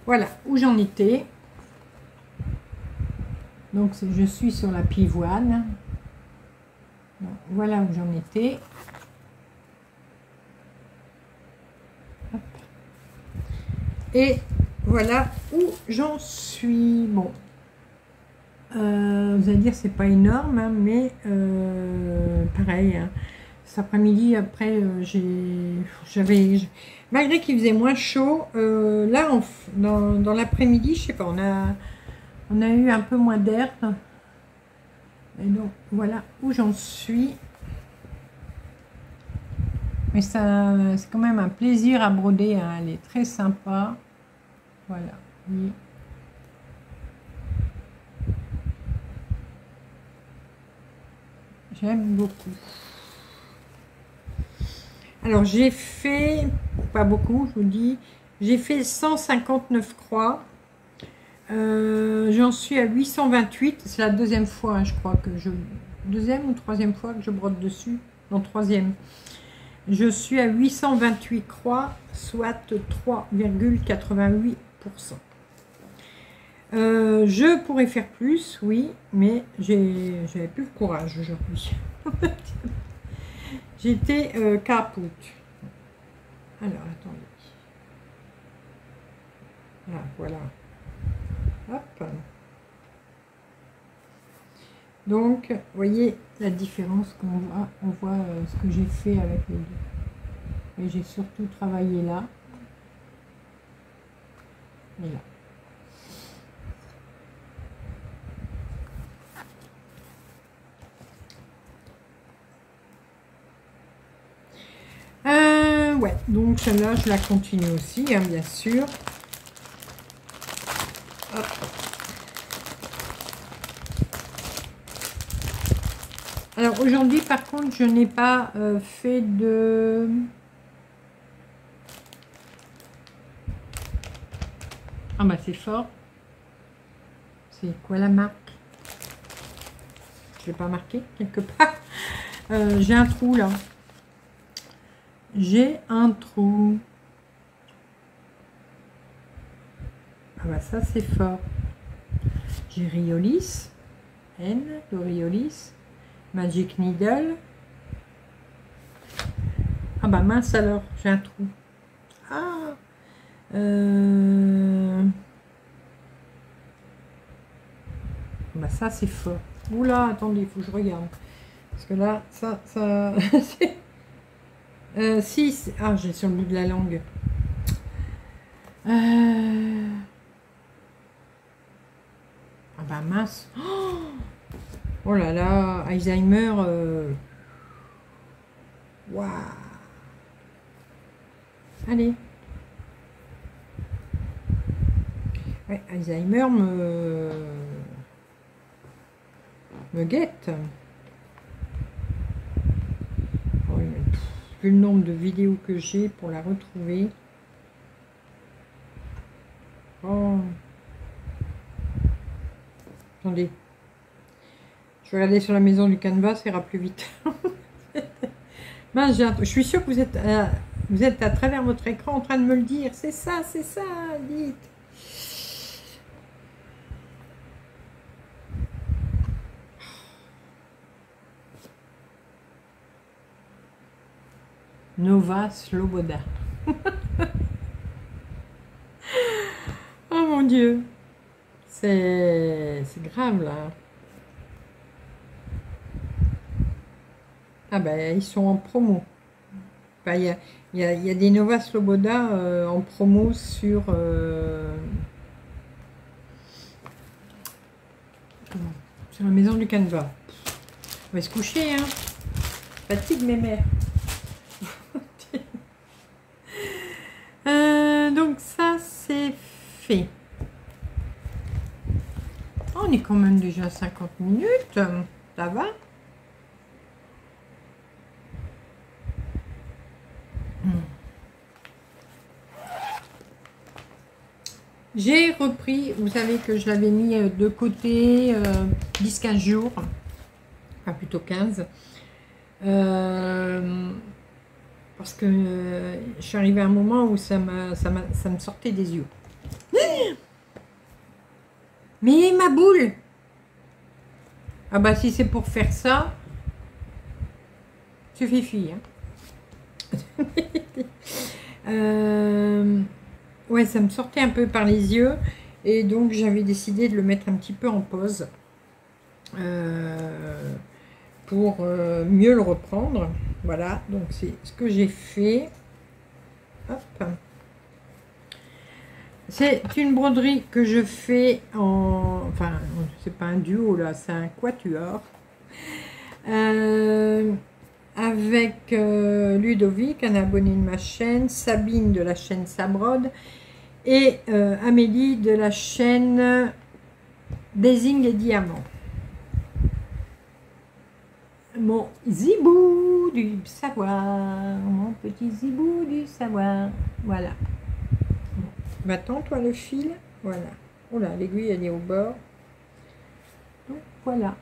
Voilà, où j'en étais. Donc, je suis sur la pivoine. Voilà où j'en étais. Hop. Et voilà où j'en suis. Bon. Vous allez dire c'est pas énorme, hein, mais pareil. Hein, cet après-midi, après, malgré qu'il faisait moins chaud, là, dans l'après-midi, je sais pas, on a eu un peu moins d'air. Et donc, voilà où j'en suis. Mais ça, c'est quand même un plaisir à broder. Hein. Elle est très sympa. Voilà. Oui. J'aime beaucoup. Alors, j'ai fait, pas beaucoup, je vous dis, j'ai fait 159 croix. J'en suis à 828. C'est la deuxième fois, hein, je crois que deuxième ou troisième fois que je brode dessus. Non, troisième. Je suis à 828 croix, soit 3,88%. Je pourrais faire plus, oui, mais j'avais plus le courage aujourd'hui. J'étais capoute. Alors, attendez. Ah, voilà. Hop. Donc, vous voyez la différence qu'on voit. On voit ce que j'ai fait avec les deux. Et j'ai surtout travaillé là. Et là. Ouais, donc celle-là, je la continue aussi, hein, bien sûr. Hop. Alors aujourd'hui, par contre, je n'ai pas fait de... Ah bah c'est fort. C'est quoi la marque? Je l'ai pas marqué quelque part. J'ai un trou là. J'ai un trou. Ah bah ça c'est fort. J'ai Riolis. N de Riolis. Magic Needle. Ah bah mince alors, j'ai un trou. Ah bah ça c'est fort. Oula, attendez, il faut que je regarde. Parce que là, ça... si, ah, j'ai sur le bout de la langue. Ah bah mince. Oh, Oh là là, Alzheimer. Waouh. Allez. Ouais, Alzheimer me guette. Oh, vu le nombre de vidéos que j'ai pour la retrouver. Oh. Attendez. Je vais regarder sur la maison du canevas, ça ira plus vite. Ben, je suis sûre que vous êtes à travers votre écran en train de me le dire. C'est ça, dites. Nova Sloboda. Oh mon Dieu. C'est grave là. Ah ben ils sont en promo. Enfin, il y a des Nova Sloboda en promo sur la maison du canevas. On va se coucher, hein. Fatigue mes mères. Donc ça c'est fait. Oh, on est quand même déjà à 50 minutes. Ça va? J'ai repris, vous savez que je l'avais mis de côté 10-15 jours, enfin plutôt 15, parce que je suis arrivée à un moment où ça me sortait des yeux. Mais ma boule! Ah bah si c'est pour faire ça, c'est fifi, hein. Ouais, ça me sortait un peu par les yeux et donc j'avais décidé de le mettre un petit peu en pause pour mieux le reprendre. Voilà, donc c'est ce que j'ai fait. Hop. C'est une broderie que je fais en... Enfin, c'est pas un duo là, c'est un quatuor. Avec Ludovic, un abonné de ma chaîne, Sabine de la chaîne Sabrode et Amélie de la chaîne Désigne les diamants. Mon zibou du savoir, mon petit zibou du savoir. Voilà. Maintenant, toi le fil, voilà. Oh là, l'aiguille elle est au bord. Donc voilà.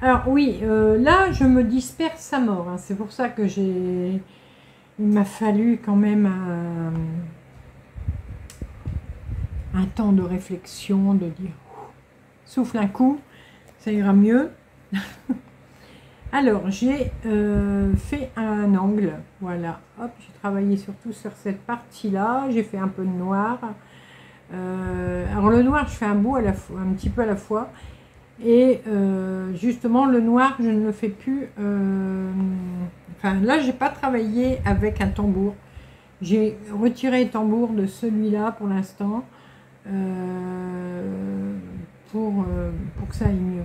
Alors oui, là je me disperse à mort. Hein. C'est pour ça que il m'a fallu quand même un temps de réflexion, de dire souffle un coup, ça ira mieux. Alors j'ai fait un angle, voilà. Hop, j'ai travaillé surtout sur cette partie-là. J'ai fait un peu de noir. Alors le noir, je fais un bout à la fois, un petit peu à la fois. Et justement le noir je ne le fais plus enfin là j'ai pas travaillé avec un tambour, j'ai retiré le tambour de celui-là pour l'instant pour que ça aille mieux.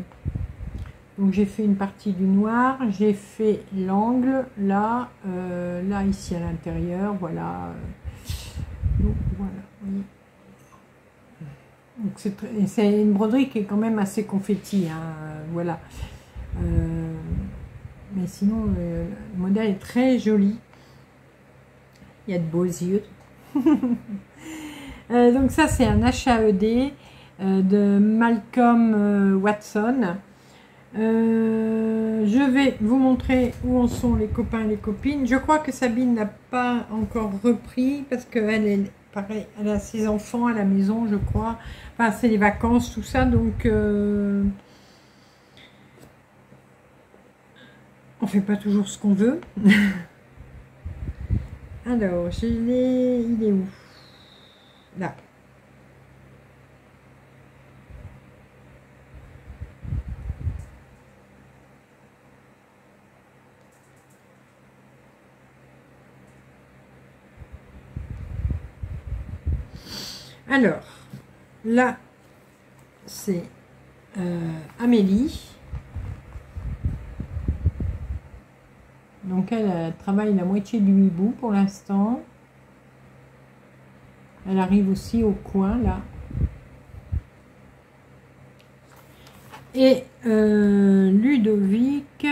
Donc j'ai fait une partie du noir, j'ai fait l'angle là là ici à l'intérieur, voilà. Donc voilà, donc c'est une broderie qui est quand même assez confetti, hein, voilà. Mais sinon, le modèle est très joli. Il y a de beaux yeux. Donc ça, c'est un HAED de Malcolm Watson. Je vais vous montrer où en sont les copains et les copines. Je crois que Sabine n'a pas encore repris parce qu'elle est... Pareil, elle a ses enfants à la maison, je crois. Enfin, c'est les vacances, tout ça, donc on fait pas toujours ce qu'on veut. Alors, il est où? Là. Alors, là, c'est Amélie. Donc elle travaille la moitié du hibou pour l'instant. Elle arrive aussi au coin là. Et Ludovic.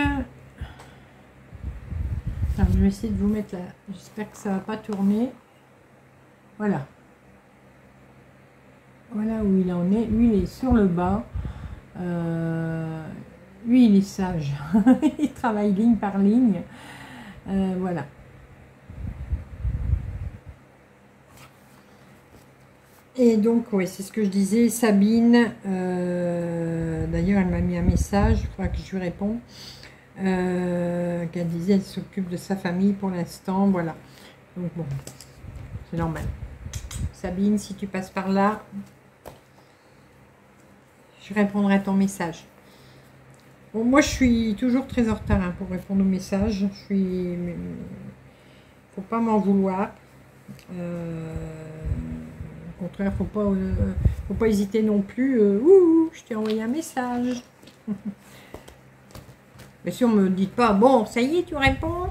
Alors, je vais essayer de vous mettre là. J'espère que ça va pas tourner. Voilà. Voilà où il en est. Lui, il est sur le bas. Lui, il est sage. Il travaille ligne par ligne. Voilà. Et donc, oui, c'est ce que je disais. Sabine, d'ailleurs, elle m'a mis un message. Il faudra que je lui réponde. Qu'elle disait, elle s'occupe de sa famille pour l'instant. Voilà. Donc, bon, c'est normal. Sabine, si tu passes par là, je répondrai à ton message. Bon, moi, je suis toujours très en retard hein, pour répondre aux messages. Faut pas m'en vouloir. Au contraire, faut pas hésiter non plus. Ouh, je t'ai envoyé un message. Bien sûr, me dites pas, bon, ça y est, tu réponds.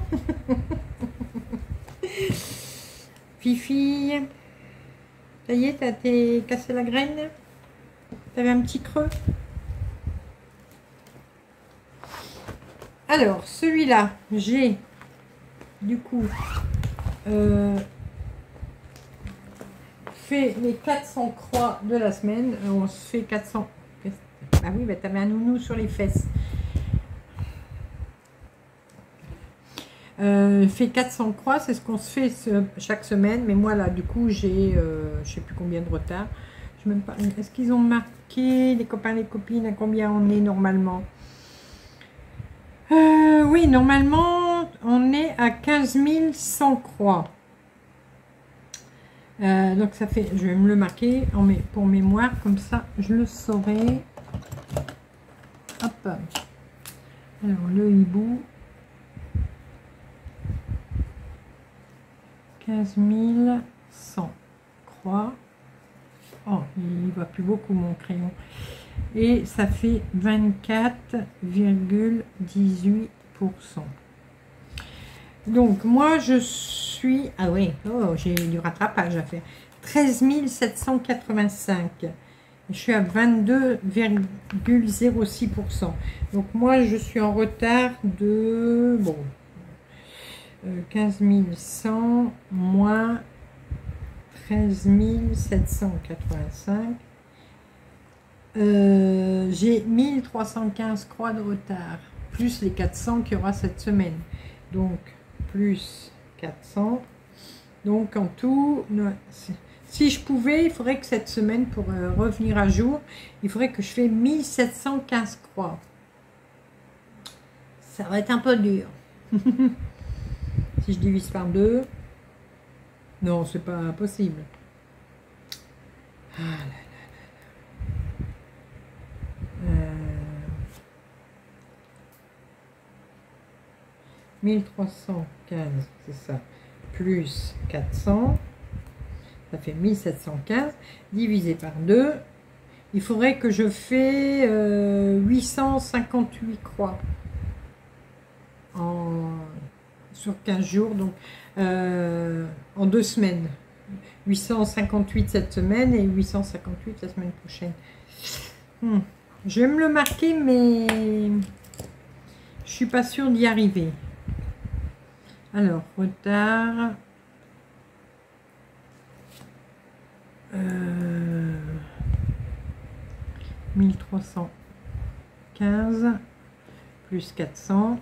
Fifi, ça y est, t'es cassé la graine. T'avais un petit creux. Alors, celui-là, j'ai du coup fait les 400 croix de la semaine. On se fait 400. Ah oui, bah, t'avais un nounou sur les fesses. Fait 400 croix, c'est ce qu'on se fait chaque semaine. Mais moi, là, du coup, j'ai je sais plus combien de retard. Je sais même pas. Est-ce qu'ils ont marqué, les copains, les copines, à combien on est normalement? Oui, normalement, on est à 15 100 croix. Donc, ça fait, je vais me le marquer pour mémoire, comme ça, je le saurai. Hop. Alors, le hibou. 15 100 croix. Oh, il va plus beaucoup, mon crayon. Et ça fait 24,18%. Donc, moi, je suis... Ah oui, oh, j'ai du rattrapage à faire. 13 785. Je suis à 22,06%. Donc, moi, je suis en retard de... Bon, 15 100 moins 13 785. J'ai 1315 croix de retard, plus les 400 qu'il y aura cette semaine. Donc, plus 400. Donc, en tout, si je pouvais, il faudrait que cette semaine, pour revenir à jour, il faudrait que je fasse 1715 croix. Ça va être un peu dur. Si je divise par 2, non, c'est pas possible. Ah là là. 1315, c'est ça, plus 400, ça fait 1715, divisé par 2, il faudrait que je fasse 858 croix sur 15 jours, donc en 2 semaines. 858 cette semaine et 858 la semaine prochaine. Je vais me le marquer, mais je suis pas sûre d'y arriver. Alors, retard. 1315 plus 400.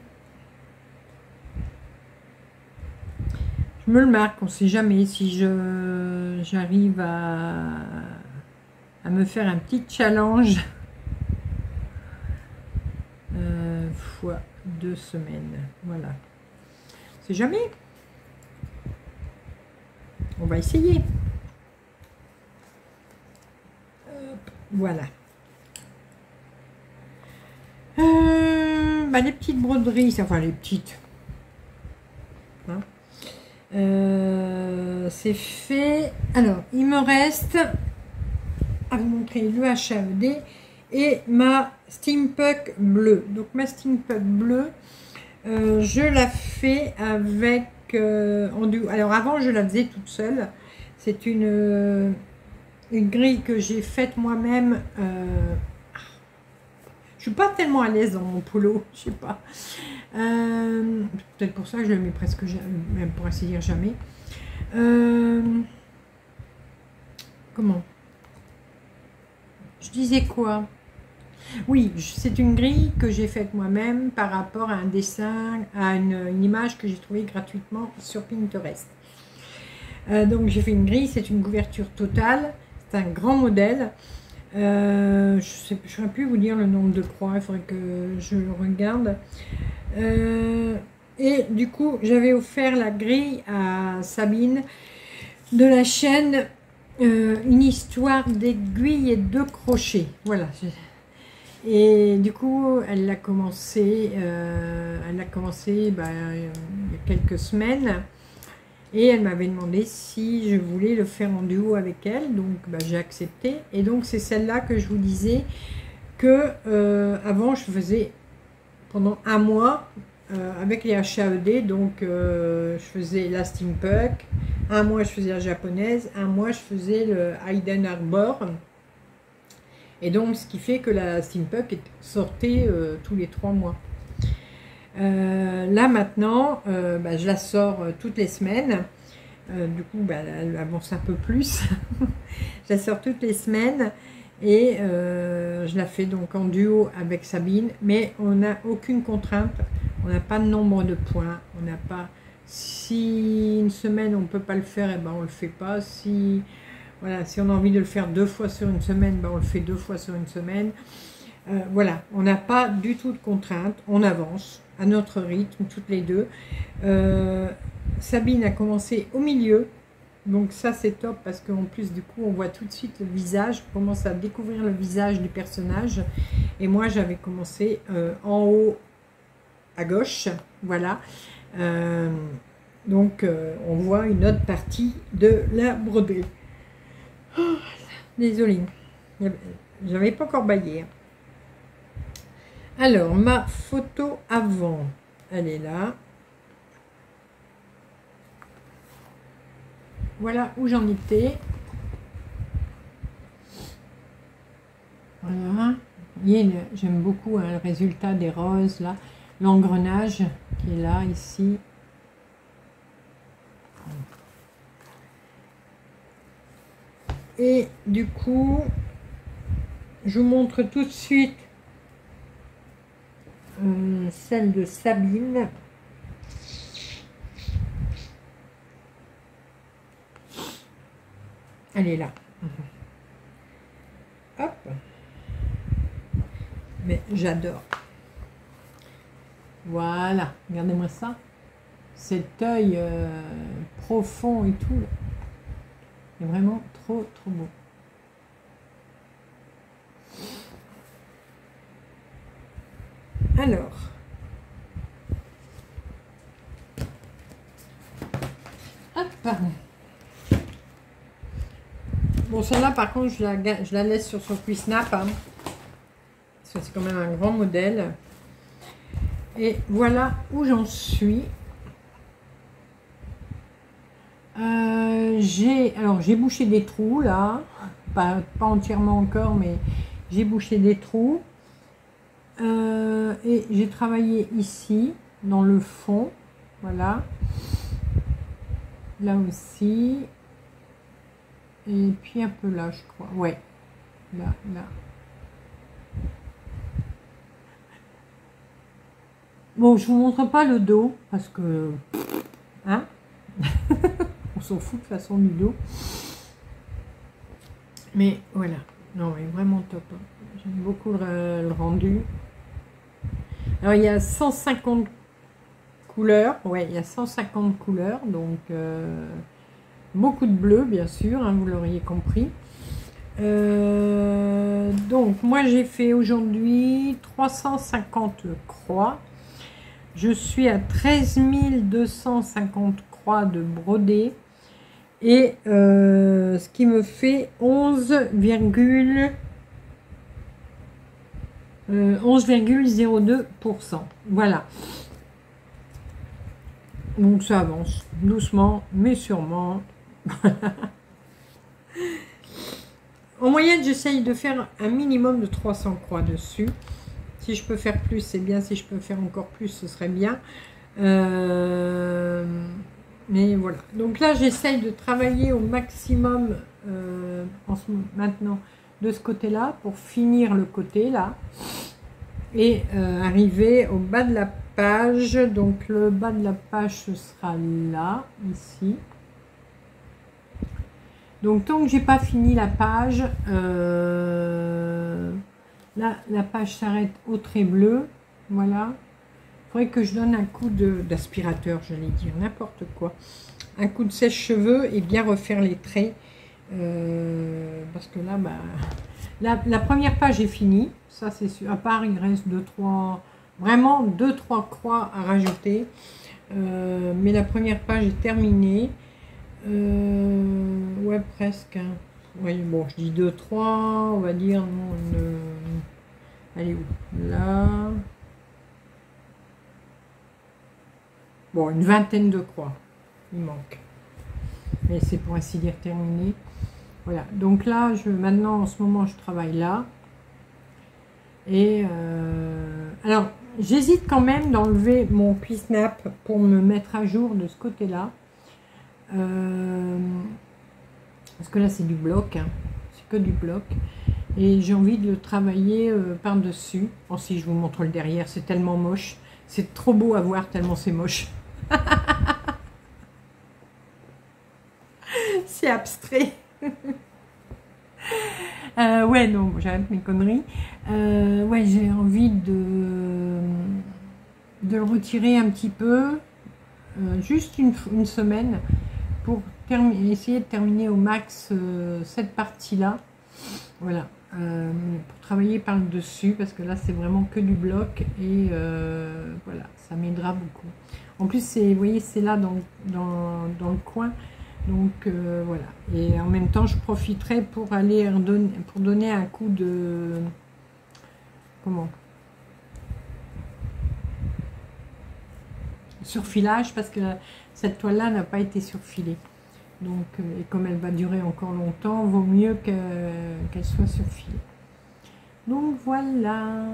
Je me le marque, on ne sait jamais si j'arrive à me faire un petit challenge fois 2 semaines. Voilà. C'est jamais. On va essayer. Voilà. Bah, les petites broderies, enfin les petites. Hein, c'est fait. Alors, il me reste à vous montrer le HAED et ma Steampunk bleue. Donc ma Steampunk bleue, je la fais avec en duo. Alors avant je la faisais toute seule. C'est une grille que j'ai faite moi-même. Je suis pas tellement à l'aise dans mon polo, je sais pas. Peut-être pour ça que je le mets presque jamais, même pour ainsi dire jamais. Comment? Je disais quoi? Oui, c'est une grille que j'ai faite moi-même par rapport à un dessin, à une image que j'ai trouvée gratuitement sur Pinterest. Donc j'ai fait une grille, c'est une couverture totale, c'est un grand modèle. Je ne saurais plus vous dire le nombre de croix, il faudrait que je le regarde. Et du coup, j'avais offert la grille à Sabine de la chaîne Une histoire d'aiguilles et de crochets. Voilà. Et du coup, elle l'a commencé, il y a quelques semaines. Et elle m'avait demandé si je voulais le faire en duo avec elle, donc j'ai accepté. Et donc c'est celle-là que je vous disais que avant je faisais pendant un mois avec les HAED, donc je faisais la Steampunk, un mois je faisais la japonaise, un mois je faisais le Hayden Arbor. Et donc ce qui fait que la Steampunk sortait tous les 3 mois. Là maintenant, je la sors toutes les semaines. Du coup, elle avance un peu plus. Je la sors toutes les semaines et je la fais donc en duo avec Sabine. Mais on n'a aucune contrainte. On n'a pas de nombre de points. On n'a pas. Si une semaine on ne peut pas le faire, et on le fait pas. Si voilà, si on a envie de le faire 2 fois sur une semaine, on le fait 2 fois sur une semaine. Voilà, on n'a pas du tout de contraintes, on avance à notre rythme, toutes les deux. Sabine a commencé au milieu, donc ça c'est top parce qu'en plus du coup on voit tout de suite le visage, on commence à découvrir le visage du personnage. Et moi j'avais commencé en haut à gauche, voilà. Donc on voit une autre partie de la broderie. Oh, désolée, j'avais pas encore baillé. Alors, ma photo avant, elle est là. Voilà où j'en étais. Voilà. J'aime beaucoup le résultat des roses, là. L'engrenage qui est là, ici. Et du coup, je vous montre tout de suite celle de Sabine. Elle est là. Hop. Mais j'adore. Voilà, regardez-moi ça. Cet œil profond et tout. C'est vraiment trop, trop beau. Alors, hop. Bon, celle-là, par contre, je la laisse sur son quick snap. Parce que c'est quand même un grand modèle. Et voilà où j'en suis. J'ai bouché des trous, là. Pas entièrement encore, mais j'ai bouché des trous. Et j'ai travaillé ici, dans le fond, voilà, là aussi, et puis un peu là, je crois, ouais, là. Bon, je vous montre pas le dos, parce que, hein, on s'en fout de toute façon du dos, mais voilà, non, il est vraiment top, hein. J'aime beaucoup le rendu. Alors, il y a 150 couleurs. Ouais, il y a 150 couleurs. Donc, beaucoup de bleu, bien sûr. Hein, vous l'auriez compris. Donc, moi, j'ai fait aujourd'hui 350 croix. Je suis à 13 250 croix de brodé. Et ce qui me fait 11,... 11,02%. Voilà. Donc ça avance doucement, mais sûrement. En moyenne, j'essaye de faire un minimum de 300 croix dessus. Si je peux faire plus, c'est bien. Si je peux faire encore plus, ce serait bien. Mais voilà. Donc là, j'essaye de travailler au maximum maintenant de ce côté-là pour finir le côté là. Et arriver au bas de la page. Donc le bas de la page, ce sera là, ici. Donc tant que j'ai pas fini la page, là la page s'arrête au trait bleu, voilà. Il faudrait que je donne un coup d'aspirateur, j'allais dire n'importe quoi, un coup de sèche-cheveux et bien refaire les traits, parce que là, bah, la première page est finie, ça c'est sûr. À part il reste vraiment 2-3 croix à rajouter, mais la première page est terminée. Ouais, presque. Hein. Oui, bon, je dis 2-3, on va dire. Non, elle est où? Là. Bon, une vingtaine de croix. Il manque. Mais c'est pour ainsi dire terminé. Voilà. Donc là, maintenant, en ce moment, je travaille là. Et alors, j'hésite quand même d'enlever mon Puissnap pour me mettre à jour de ce côté-là. Parce que là c'est du bloc, hein. C'est que du bloc et j'ai envie de le travailler par dessus. Oh, si je vous montre le derrière, c'est tellement moche, c'est trop beau à voir tellement c'est moche. C'est abstrait. Ouais, non, j'arrête mes conneries. Ouais, j'ai envie de le retirer un petit peu, juste une semaine pour essayer de terminer au max cette partie-là. Voilà, pour travailler par le dessus, parce que là, c'est vraiment que du bloc et voilà, ça m'aidera beaucoup. En plus, vous voyez, c'est là dans le coin. Donc voilà, et en même temps je profiterai pour aller donner un coup de surfilage, parce que cette toile là n'a pas été surfilée, donc et comme elle va durer encore longtemps, vaut mieux qu'elle soit surfilée. Donc voilà,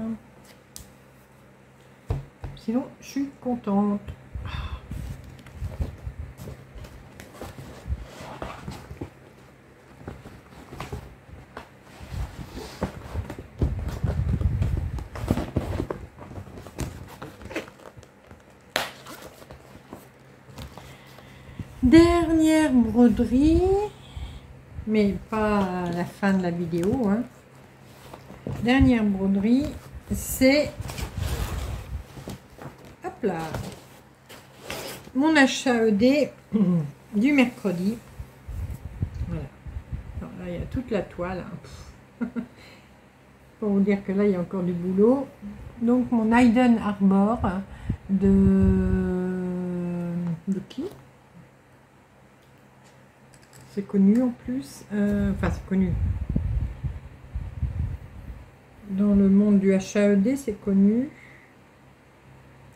sinon je suis contente. Dernière broderie, mais pas à la fin de la vidéo, hein. Dernière broderie, c'est, hop là, mon achat ED du mercredi. Voilà. Alors là, il y a toute la toile, hein. Pour vous dire que là, il y a encore du boulot. Donc, mon Hayden Arbor de qui? C'est connu en plus, enfin c'est connu. Dans le monde du HAED, c'est connu.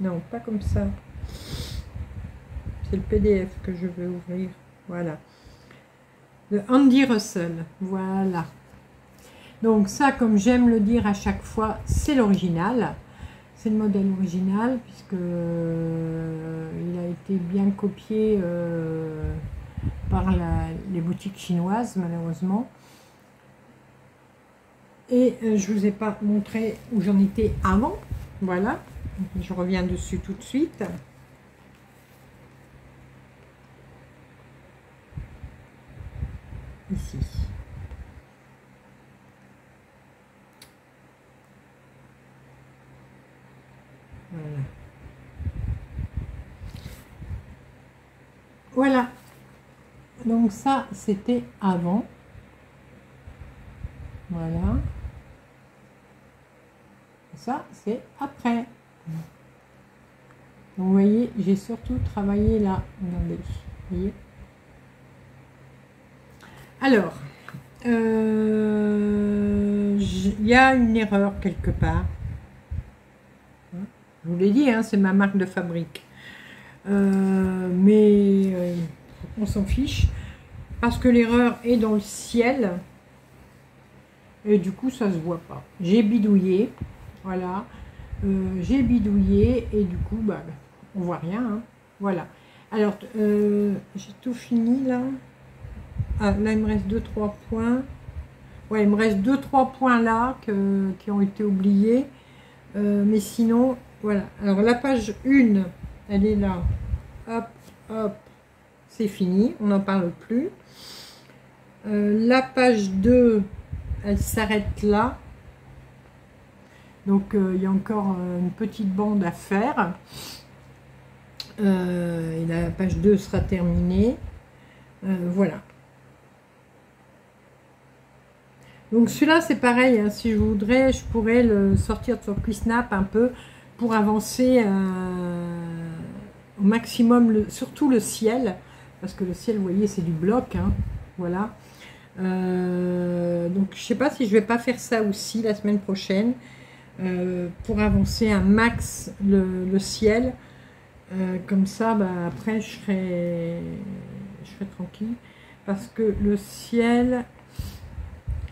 Non, pas comme ça. C'est le PDF que je veux ouvrir. Voilà. De Andy Russell. Voilà. Donc ça, comme j'aime le dire à chaque fois, c'est l'original. C'est le modèle original, puisque il a été bien copié par les boutiques chinoises, malheureusement. Et je vous ai pas montré où j'en étais avant. Voilà, je reviens dessus tout de suite. Ici. Voilà. Voilà. Donc ça, c'était avant. Voilà. Ça, c'est après. Donc, vous voyez, j'ai surtout travaillé là. Regardez. Vous voyez. Alors, il y a une erreur quelque part. vous l'ai dit, hein, c'est ma marque de fabrique. On s'en fiche. Parce que l'erreur est dans le ciel. Et du coup, ça se voit pas. J'ai bidouillé. Voilà. J'ai bidouillé. Et du coup, bah, on voit rien. Hein. Voilà. Alors, j'ai tout fini là. Ah, là, il me reste 2-3 points. Ouais, il me reste 2-3 points là qui ont été oubliés. Mais sinon, voilà. Alors, la page 1, elle est là. Hop, hop. C'est fini. On n'en parle plus. La page 2, elle s'arrête là. Donc, il y a encore une petite bande à faire. Et la page 2 sera terminée. Voilà. Donc celui-là c'est pareil, hein, si je voudrais je pourrais le sortir sur QuickSnap un peu pour avancer au maximum, surtout le ciel, parce que le ciel vous voyez c'est du bloc, hein, voilà. Donc je sais pas si je vais pas faire ça aussi la semaine prochaine pour avancer un max le ciel, comme ça bah, après je serai tranquille, parce que le ciel...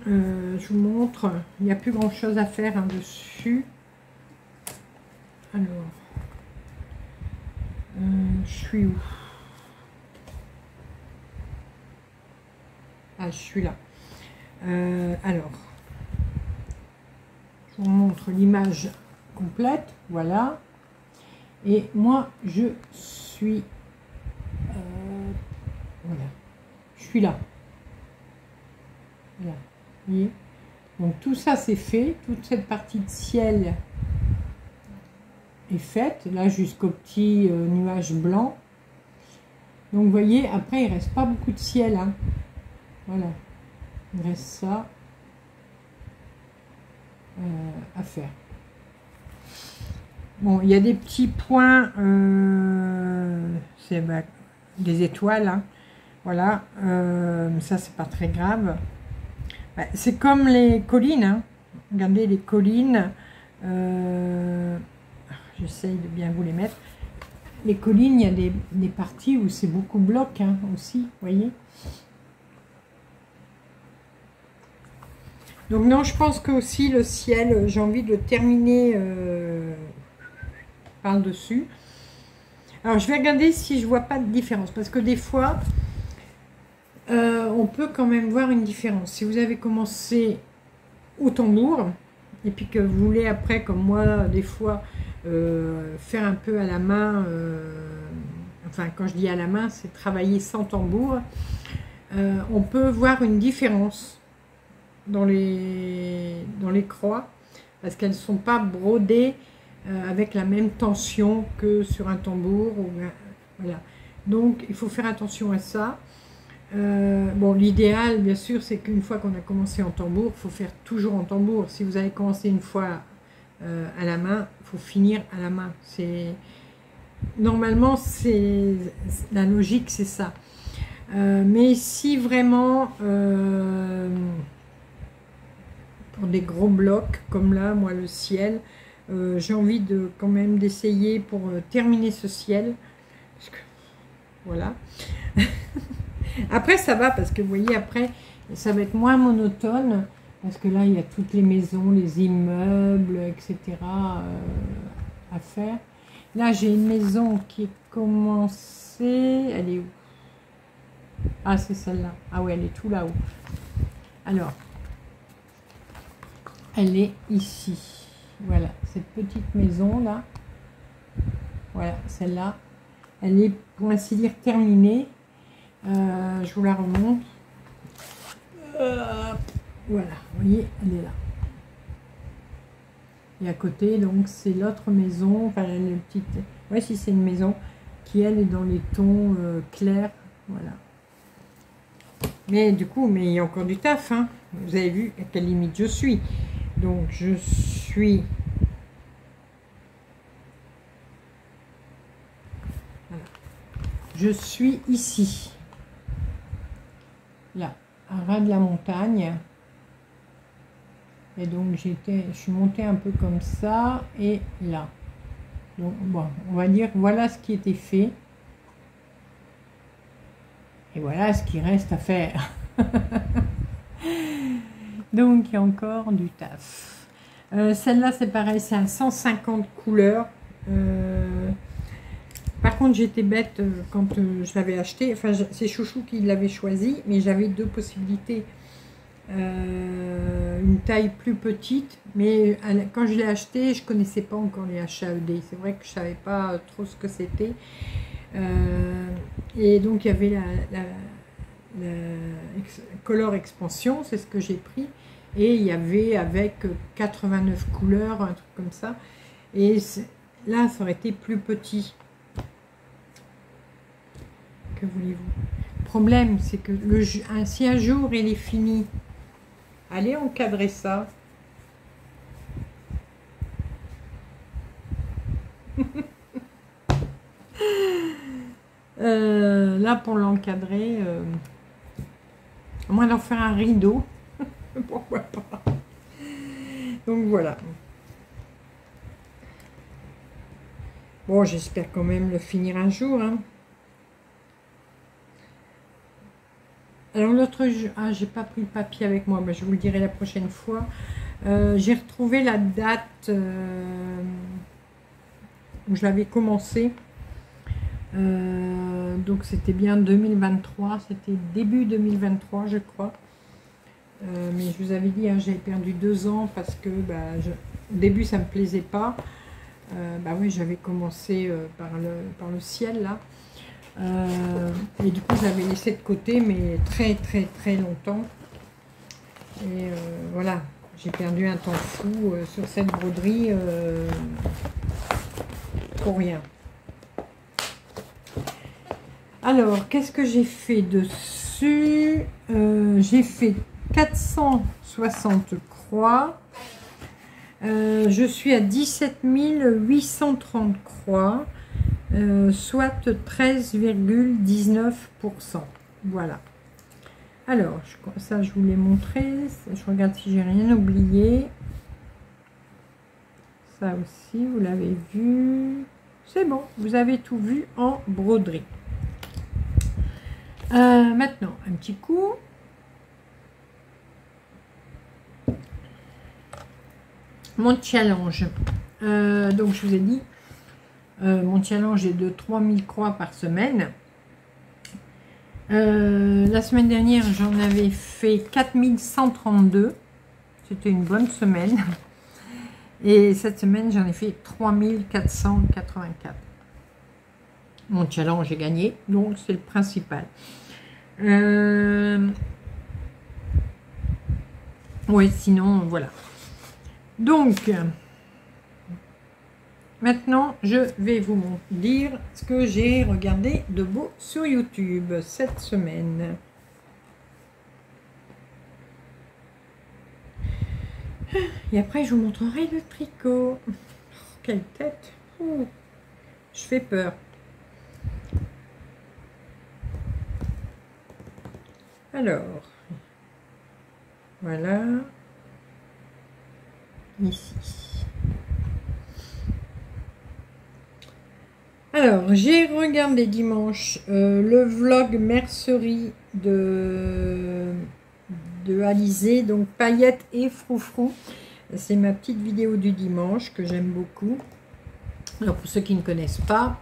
je vous montre, il n'y a plus grand chose à faire hein, dessus. Alors, je suis où? Ah, je suis là. Alors, je vous montre l'image complète, voilà. Et moi, je suis, voilà, je suis là. Voilà. Voyez, donc tout ça c'est fait, toute cette partie de ciel est faite, là jusqu'au petit nuage blanc. Donc vous voyez, après il reste pas beaucoup de ciel, hein. Voilà, il reste ça à faire. Bon, il y a des petits points, c'est bah, des étoiles, hein. Voilà, ça c'est pas très grave. C'est comme les collines, hein. Regardez les collines, j'essaye de bien vous les mettre. Les collines, il y a des parties où c'est beaucoup bloc hein, aussi, vous voyez. Donc non, je pense que aussi le ciel, j'ai envie de le terminer par-dessus. Alors je vais regarder si je vois pas de différence, parce que des fois... on peut quand même voir une différence. Si vous avez commencé au tambour et puis que vous voulez après, comme moi, des fois, faire un peu à la main, enfin quand je dis à la main, c'est travailler sans tambour, on peut voir une différence dans les croix parce qu'elles ne sont pas brodées avec la même tension que sur un tambour. Voilà. Donc il faut faire attention à ça. Bon, l'idéal, bien sûr, c'est qu'une fois qu'on a commencé en tambour, il faut faire toujours en tambour. Si vous avez commencé une fois à la main, il faut finir à la main. Normalement, la logique, c'est ça. Mais si vraiment, pour des gros blocs, comme là, moi, le ciel, j'ai envie de quand même d'essayer pour terminer ce ciel. Parce que, voilà. Après ça va parce que vous voyez après ça va être moins monotone parce que là il y a toutes les maisons, les immeubles, etc. À faire. Là j'ai une maison qui est commencée, elle est où? Ah c'est celle-là, ah ouais elle est tout là-haut. Alors elle est ici, voilà cette petite maison là, voilà celle-là, elle est pour ainsi dire terminée. Je vous la remonte. Voilà, vous voyez, elle est là. Et à côté, donc, c'est l'autre maison. Enfin, une petite. Ouais, si c'est une maison qui, elle, est dans les tons clairs. Voilà. Mais du coup, mais il y a encore du taf. Hein. Vous avez vu à quelle limite je suis. Donc, je suis. Voilà. Je suis ici. Là, à ras de la montagne. Et donc je suis montée un peu comme ça et là. Donc bon, on va dire voilà ce qui était fait. Et voilà ce qui reste à faire. Donc il y a encore du taf. Celle-là c'est pareil, c'est un 150 couleurs. Par contre j'étais bête quand je l'avais acheté. Enfin c'est Chouchou qui l'avait choisi, mais j'avais deux possibilités. Une taille plus petite, mais quand je l'ai acheté, je connaissais pas encore les HAED. C'est vrai que je savais pas trop ce que c'était. Et donc il y avait la Color Expansion, c'est ce que j'ai pris, et il y avait avec 89 couleurs, un truc comme ça, et là ça aurait été plus petit. Que voulez-vous? Le problème c'est que si un jour il est fini, allez encadrer ça. Là pour l'encadrer, à moins d'en faire un rideau, pourquoi pas. Donc voilà. Bon, j'espère quand même le finir un jour. Hein. Alors l'autre jour, ah j'ai pas pris le papier avec moi, mais je vous le dirai la prochaine fois. J'ai retrouvé la date où je l'avais commencé. Donc c'était bien 2023, c'était début 2023 je crois. Mais je vous avais dit, hein, j'avais perdu 2 ans parce que au début ça me plaisait pas. Oui, j'avais commencé par le ciel là. Et du coup j'avais laissé de côté, mais très longtemps. Et voilà, j'ai perdu un temps fou sur cette broderie pour rien. Alors, qu'est-ce que j'ai fait dessus? J'ai fait 460 croix. Je suis à 17 830 croix, soit 13,19%. Voilà. Alors, ça, je vous l'ai montré. Je regarde si j'ai rien oublié. Ça aussi, vous l'avez vu. C'est bon, vous avez tout vu en broderie. Maintenant, un petit coup. Mon challenge. Donc, je vous ai dit, mon challenge est de 3000 croix par semaine. La semaine dernière, j'en avais fait 4132. C'était une bonne semaine. Et cette semaine, j'en ai fait 3484. Mon challenge est gagné, donc c'est le principal. Ouais, sinon, voilà. Donc, maintenant, je vais vous dire ce que j'ai regardé de beau sur YouTube cette semaine. Et après, je vous montrerai le tricot. Oh, quelle tête! Oh, je fais peur. Alors, voilà, ici. Alors, j'ai regardé dimanche le vlog mercerie de Alizé, donc paillettes et froufrou. C'est ma petite vidéo du dimanche que j'aime beaucoup. Alors, pour ceux qui ne connaissent pas,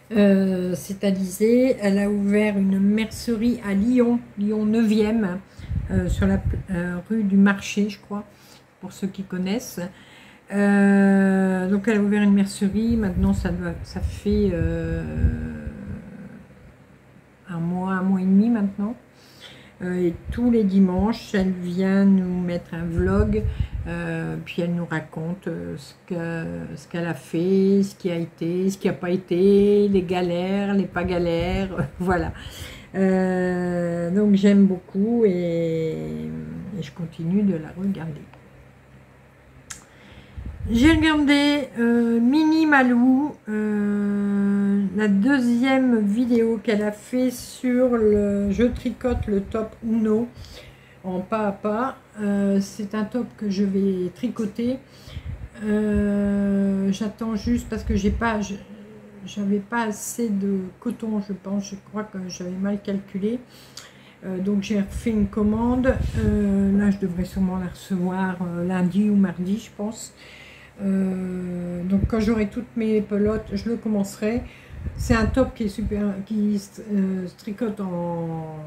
c'est Alizé. Elle a ouvert une mercerie à Lyon 9e, sur la rue du Marché, je crois, pour ceux qui connaissent. Donc elle a ouvert une mercerie. Maintenant ça fait un mois et demi maintenant. Et tous les dimanches, elle vient nous mettre un vlog, puis elle nous raconte ce qu'elle a fait, ce qui a été, ce qui n'a pas été, les galères, les pas galères, voilà. Donc j'aime beaucoup et je continue de la regarder. J'ai regardé Mini Malou, la deuxième vidéo qu'elle a fait sur le je tricote le top Uno en pas à pas. C'est un top que je vais tricoter. J'attends juste parce que j'avais pas assez de coton, je pense. Je crois que j'avais mal calculé. Donc j'ai refait une commande. Là, je devrais sûrement la recevoir lundi ou mardi, je pense. Donc quand j'aurai toutes mes pelotes, je le commencerai. C'est un top qui est super, qui se tricote en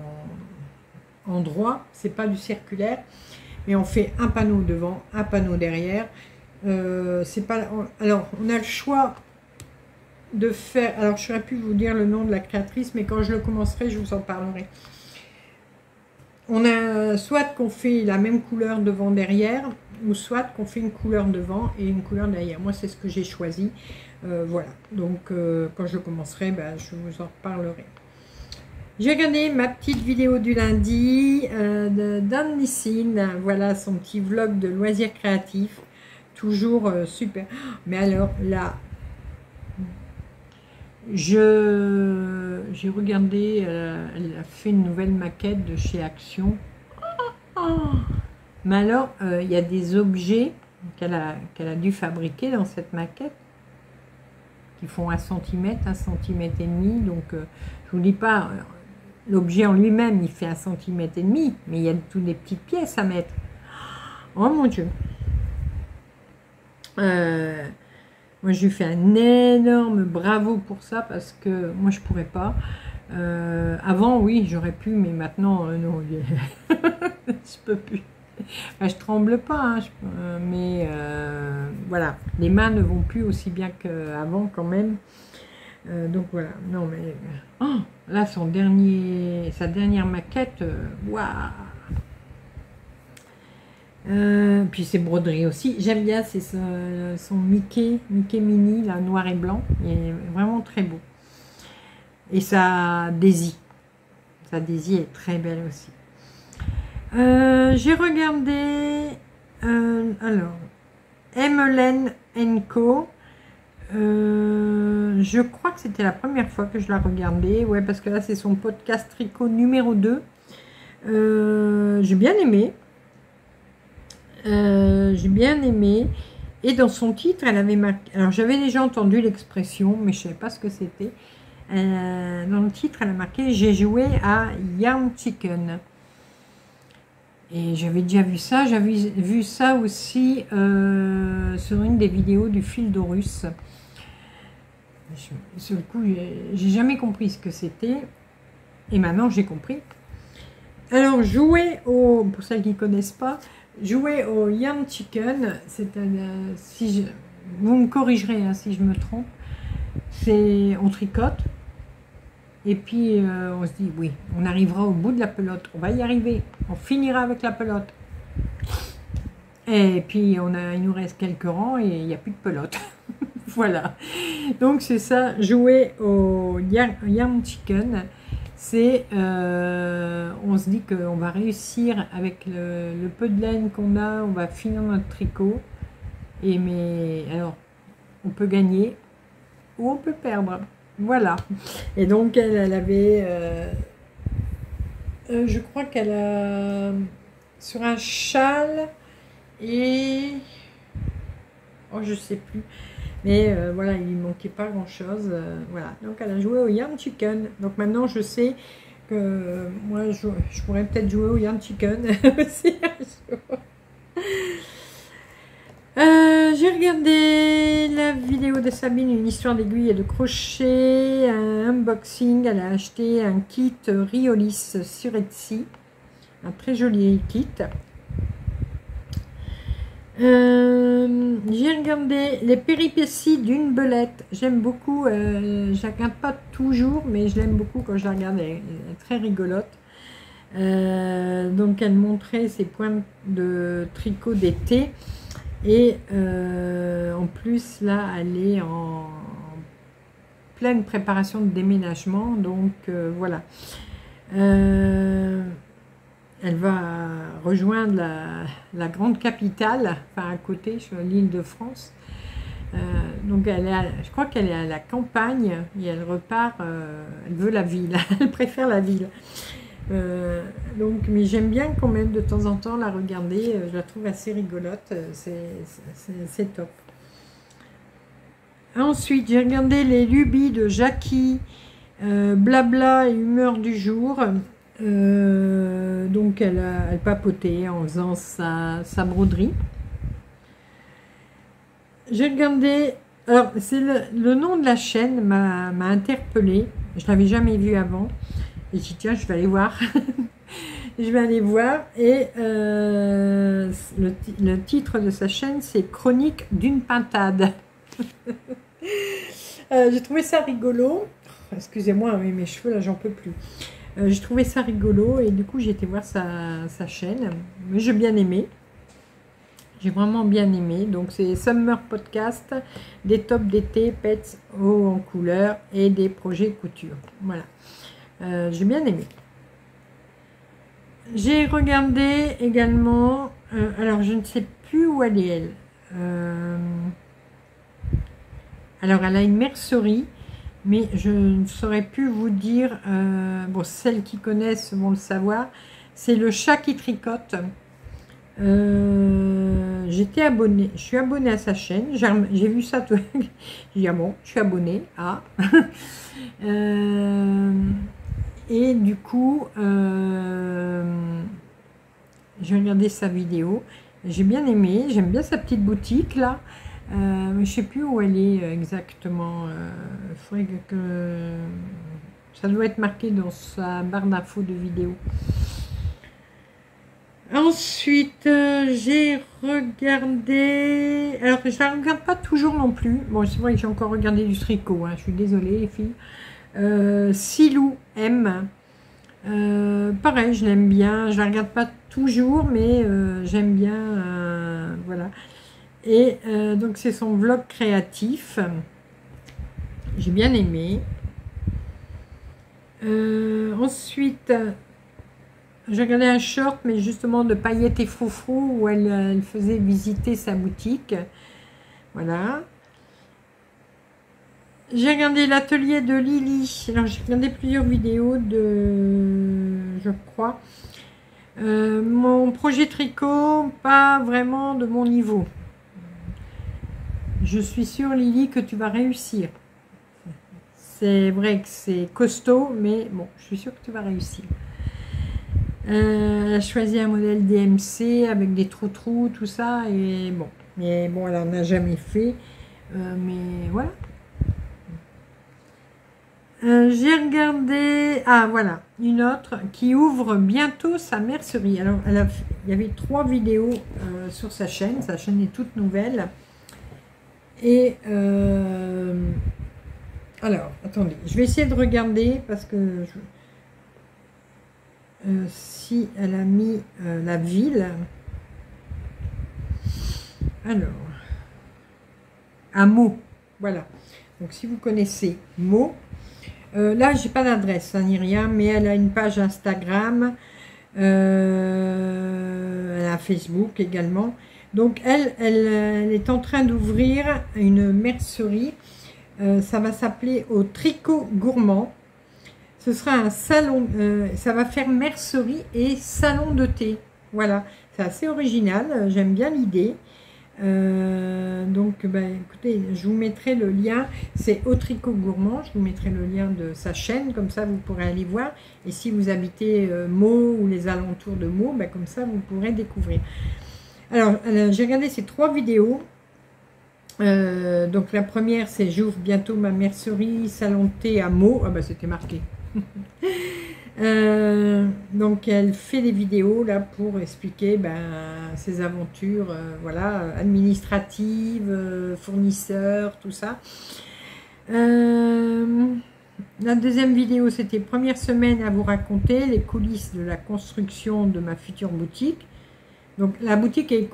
droit. C'est pas du circulaire, mais on fait un panneau devant, un panneau derrière. C'est pas. Alors on a le choix de faire. Alors je saurais plus vous dire le nom de la créatrice, mais quand je le commencerai, je vous en parlerai. On a soit qu'on fait la même couleur devant derrière, ou soit qu'on fait une couleur devant et une couleur derrière. Moi, c'est ce que j'ai choisi. Voilà. Donc, quand je commencerai, ben, je vous en reparlerai. J'ai regardé ma petite vidéo du lundi d'Anne Nissine. Voilà son petit vlog de loisirs créatifs. Toujours super. Mais alors, là, j'ai regardé, elle a fait une nouvelle maquette de chez Action. Mais alors, il y a des objets qu'elle a dû fabriquer dans cette maquette qui font 1 cm, 1,5 cm. Donc, je vous dis pas, l'objet en lui-même, il fait 1,5 cm, mais il y a toutes des petites pièces à mettre. Oh mon Dieu! Moi, je lui fais un énorme bravo pour ça parce que moi, je pourrais pas. Avant, oui, j'aurais pu, mais maintenant, non, je peux plus. Enfin, je tremble pas, hein, mais voilà, les mains ne vont plus aussi bien qu'avant quand même. Donc voilà, non mais oh, là sa dernière maquette, waouh. Puis ses broderies aussi, j'aime bien, c'est son Mickey mini, là, noir et blanc, il est vraiment très beau. Et sa Daisy est très belle aussi. J'ai regardé alors Emmeline & Co. Je crois que c'était la première fois que je la regardais, ouais, parce que là c'est son podcast tricot numéro 2. J'ai bien aimé. Et dans son titre elle avait marqué, alors j'avais déjà entendu l'expression mais je ne savais pas ce que c'était. Dans le titre elle a marqué j'ai joué à Yarn Chicken. Et j'avais déjà vu ça, j'avais vu ça aussi sur une des vidéos du fil d'Horus. Sur le coup, j'ai jamais compris ce que c'était. Et maintenant, j'ai compris. Alors, pour celles qui ne connaissent pas, jouer au Yarn Chicken, c'est vous me corrigerez hein, si je me trompe, on tricote. Et puis, on se dit, oui, on arrivera au bout de la pelote. On va y arriver. On finira avec la pelote. Et puis, il nous reste quelques rangs et il n'y a plus de pelote. Voilà. Donc, c'est ça. Jouer au Yarn Chicken, c'est... on se dit qu'on va réussir avec le peu de laine qu'on a. On va finir notre tricot. Alors, on peut gagner ou on peut perdre. Voilà. Et donc, elle avait... je crois qu'elle a... Sur un châle et... Oh, je sais plus. Mais voilà, il lui manquait pas grand-chose. Voilà. Donc, elle a joué au Yarn Chicken. Donc, maintenant, je sais que moi, je pourrais peut-être jouer au Yarn Chicken aussi un jour. J'ai regardé la vidéo de Sabine, une histoire d'aiguille et de crochet, un unboxing. Elle a acheté un kit Riolis sur Etsy, un très joli kit. J'ai regardé les péripéties d'une belette. J'aime beaucoup, je la regarde pas toujours, mais je l'aime beaucoup quand je la regarde, elle est très rigolote. Donc elle montrait ses points de tricot d'été. Et en plus, là, elle est en pleine préparation de déménagement. Donc, voilà. Elle va rejoindre la grande capitale, enfin à côté, sur l'île de France. Donc, je crois qu'elle est à la campagne et elle repart. Elle veut la ville, elle préfère la ville. Donc, mais j'aime bien quand même de temps en temps la regarder, je la trouve assez rigolote, c'est top. Ensuite, j'ai regardé les lubies de Jackie, blabla et humeur du jour. Donc, elle papotait en faisant sa broderie. J'ai regardé... Alors, c'est le nom de la chaîne m'a interpellée. Je ne l'avais jamais vu avant. Et j'ai dit, tiens, je vais aller voir. Je vais aller voir. Et le titre de sa chaîne, c'est Chronique d'une pintade. J'ai trouvé ça rigolo. Excusez-moi, mais mes cheveux, là, j'en peux plus. J'ai trouvé ça rigolo et du coup, j'ai été voir sa chaîne. Mais j'ai bien aimé. J'ai vraiment bien aimé. Donc, c'est Summer Podcast, des tops d'été, pets haut en couleur et des projets couture. Voilà. J'ai bien aimé. J'ai regardé également... alors, je ne sais plus où elle est, elle. Alors, elle a une mercerie, mais je ne saurais plus vous dire... bon, celles qui connaissent vont le savoir. C'est le chat qui tricote. J'étais abonnée, je suis abonnée à sa chaîne, j'ai vu ça tout. J'ai dit ah bon, je suis abonnée à et du coup j'ai regardé sa vidéo, j'ai bien aimé, j'aime bien sa petite boutique là, mais je sais plus où elle est exactement. Faudrait que ça doit être marqué dans sa barre d'infos de vidéo. Ensuite, j'ai regardé... Alors, je ne la regarde pas toujours non plus. Bon, c'est vrai que j'ai encore regardé du tricot. Hein. Je suis désolée, les filles. Silou M. Pareil, je l'aime bien. Je ne la regarde pas toujours, mais j'aime bien. Voilà. Et donc, c'est son vlog créatif. J'ai bien aimé. Ensuite... J'ai regardé un short, mais justement de paillettes et froufrou, où elle faisait visiter sa boutique. Voilà. J'ai regardé l'atelier de Lily. Alors, j'ai regardé plusieurs vidéos je crois. Mon projet tricot, pas vraiment de mon niveau. Je suis sûre, Lily, que tu vas réussir. C'est vrai que c'est costaud, mais bon, je suis sûre que tu vas réussir. Elle a choisi un modèle DMC avec des trous-trous, tout ça, et bon. Mais bon, elle n'en a jamais fait. Mais voilà. J'ai regardé... Ah, voilà. Une autre qui ouvre bientôt sa mercerie. Alors, il y avait 3 vidéos sur sa chaîne. Sa chaîne est toute nouvelle. Et... alors, attendez. Je vais essayer de regarder parce que... si elle a mis la ville, alors à Meaux, voilà. Donc si vous connaissez Meaux, là j'ai pas d'adresse ni rien, mais elle a une page Instagram, elle a Facebook également. Donc elle est en train d'ouvrir une mercerie. Ça va s'appeler Au Tricot Gourmand. Ce sera un salon, ça va faire mercerie et salon de thé. Voilà, c'est assez original, j'aime bien l'idée. Donc, ben, écoutez, je vous mettrai le lien, c'est Au Tricot Gourmand, je vous mettrai le lien de sa chaîne, comme ça vous pourrez aller voir. Et si vous habitez Meaux ou les alentours de Meaux, ben, comme ça vous pourrez découvrir. Alors, j'ai regardé ces 3 vidéos. Donc la première, c'est j'ouvre bientôt ma mercerie, salon de thé à Meaux. Ah ben c'était marqué. Donc elle fait des vidéos là pour expliquer ses aventures, voilà, administratives, fournisseurs, tout ça. La deuxième vidéo, c'était première semaine à vous raconter les coulisses de la construction de ma future boutique. Donc la boutique est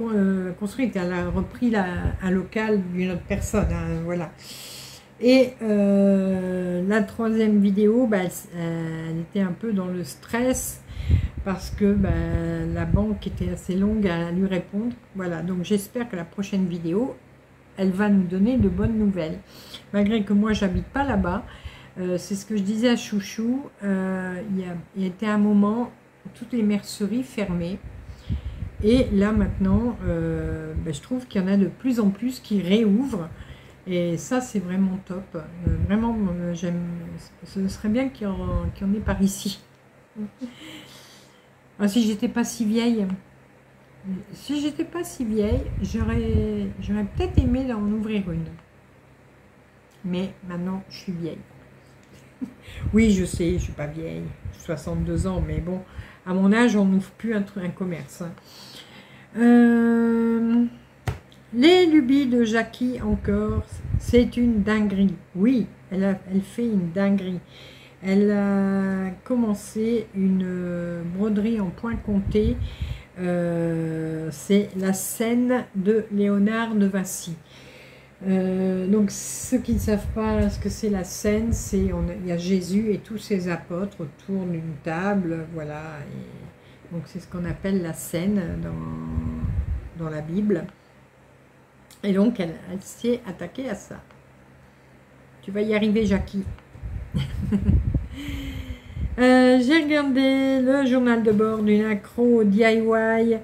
construite, elle a repris un local d'une autre personne, hein, voilà. Et la troisième vidéo, elle était un peu dans le stress parce que la banque était assez longue à lui répondre. Voilà, donc j'espère que la prochaine vidéo, elle va nous donner de bonnes nouvelles. Malgré que moi, j'habite pas là-bas, c'est ce que je disais à Chouchou, il y a été un moment où toutes les merceries fermées. Et là maintenant, je trouve qu'il y en a de plus en plus qui réouvrent. Et ça, c'est vraiment top. Vraiment, j'aime. Ce serait bien qu'il y en ait par ici. Ah, si j'étais pas si vieille, j'aurais peut-être aimé en ouvrir une. Mais maintenant, je suis vieille. Oui, je sais, je suis pas vieille. J'ai 62 ans, mais bon, à mon âge, on n'ouvre plus un commerce. Les lubies de Jackie encore, c'est une dinguerie. Oui, elle fait une dinguerie. Elle a commencé une broderie en point compté. C'est la scène de Léonard de Vinci. Donc ceux qui ne savent pas ce que c'est la scène, il y a Jésus et tous ses apôtres autour d'une table, voilà. Et donc c'est ce qu'on appelle la scène dans la Bible. Et donc elle s'est attaquée à ça. Tu vas y arriver, Jackie. J'ai regardé le journal de bord d'une accro DIY.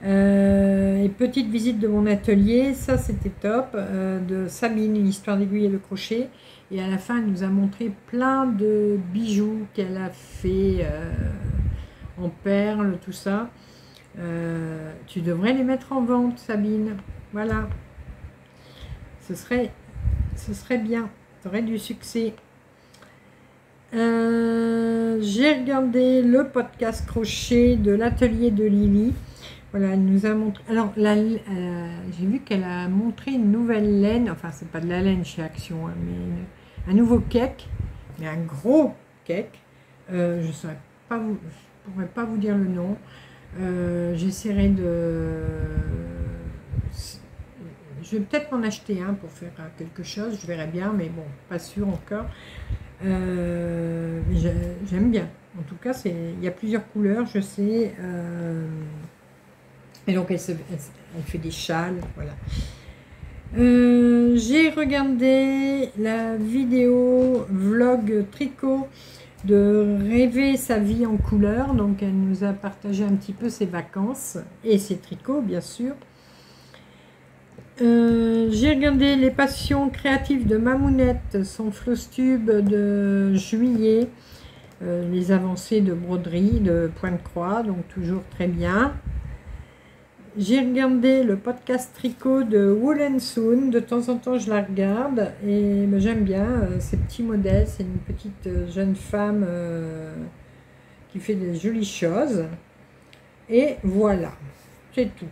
Et petite visite de mon atelier, ça c'était top, de Sabine, une histoire d'aiguille et de crochet. Et à la fin, elle nous a montré plein de bijoux qu'elle a fait en perles, tout ça. Tu devrais les mettre en vente, Sabine. Voilà. Ce serait bien. Tu aurais du succès. J'ai regardé le podcast crochet de l'atelier de Lily. Voilà, elle nous a montré. Alors, j'ai vu qu'elle a montré une nouvelle laine. Enfin, c'est pas de la laine chez Action, hein, mais un nouveau cake, mais un gros cake. Je ne pourrais pas vous dire le nom. J'essaierai de. Je vais peut-être m'en acheter un pour faire quelque chose. Je verrai bien, mais bon, pas sûr encore. J'aime bien. En tout cas, il y a plusieurs couleurs, je sais. Et donc, elle fait des châles, voilà. J'ai regardé la vidéo vlog tricot de rêver sa vie en couleur. Donc, elle nous a partagé un petit peu ses vacances et ses tricots, bien sûr. J'ai regardé les passions créatives de Mamounette, son floss-tube de juillet, les avancées de broderie, de point de croix, donc toujours très bien. J'ai regardé le podcast tricot de Wool & Soon, de temps en temps je la regarde et j'aime bien ces petits modèles, c'est une petite jeune femme qui fait des jolies choses. Et voilà, c'est tout.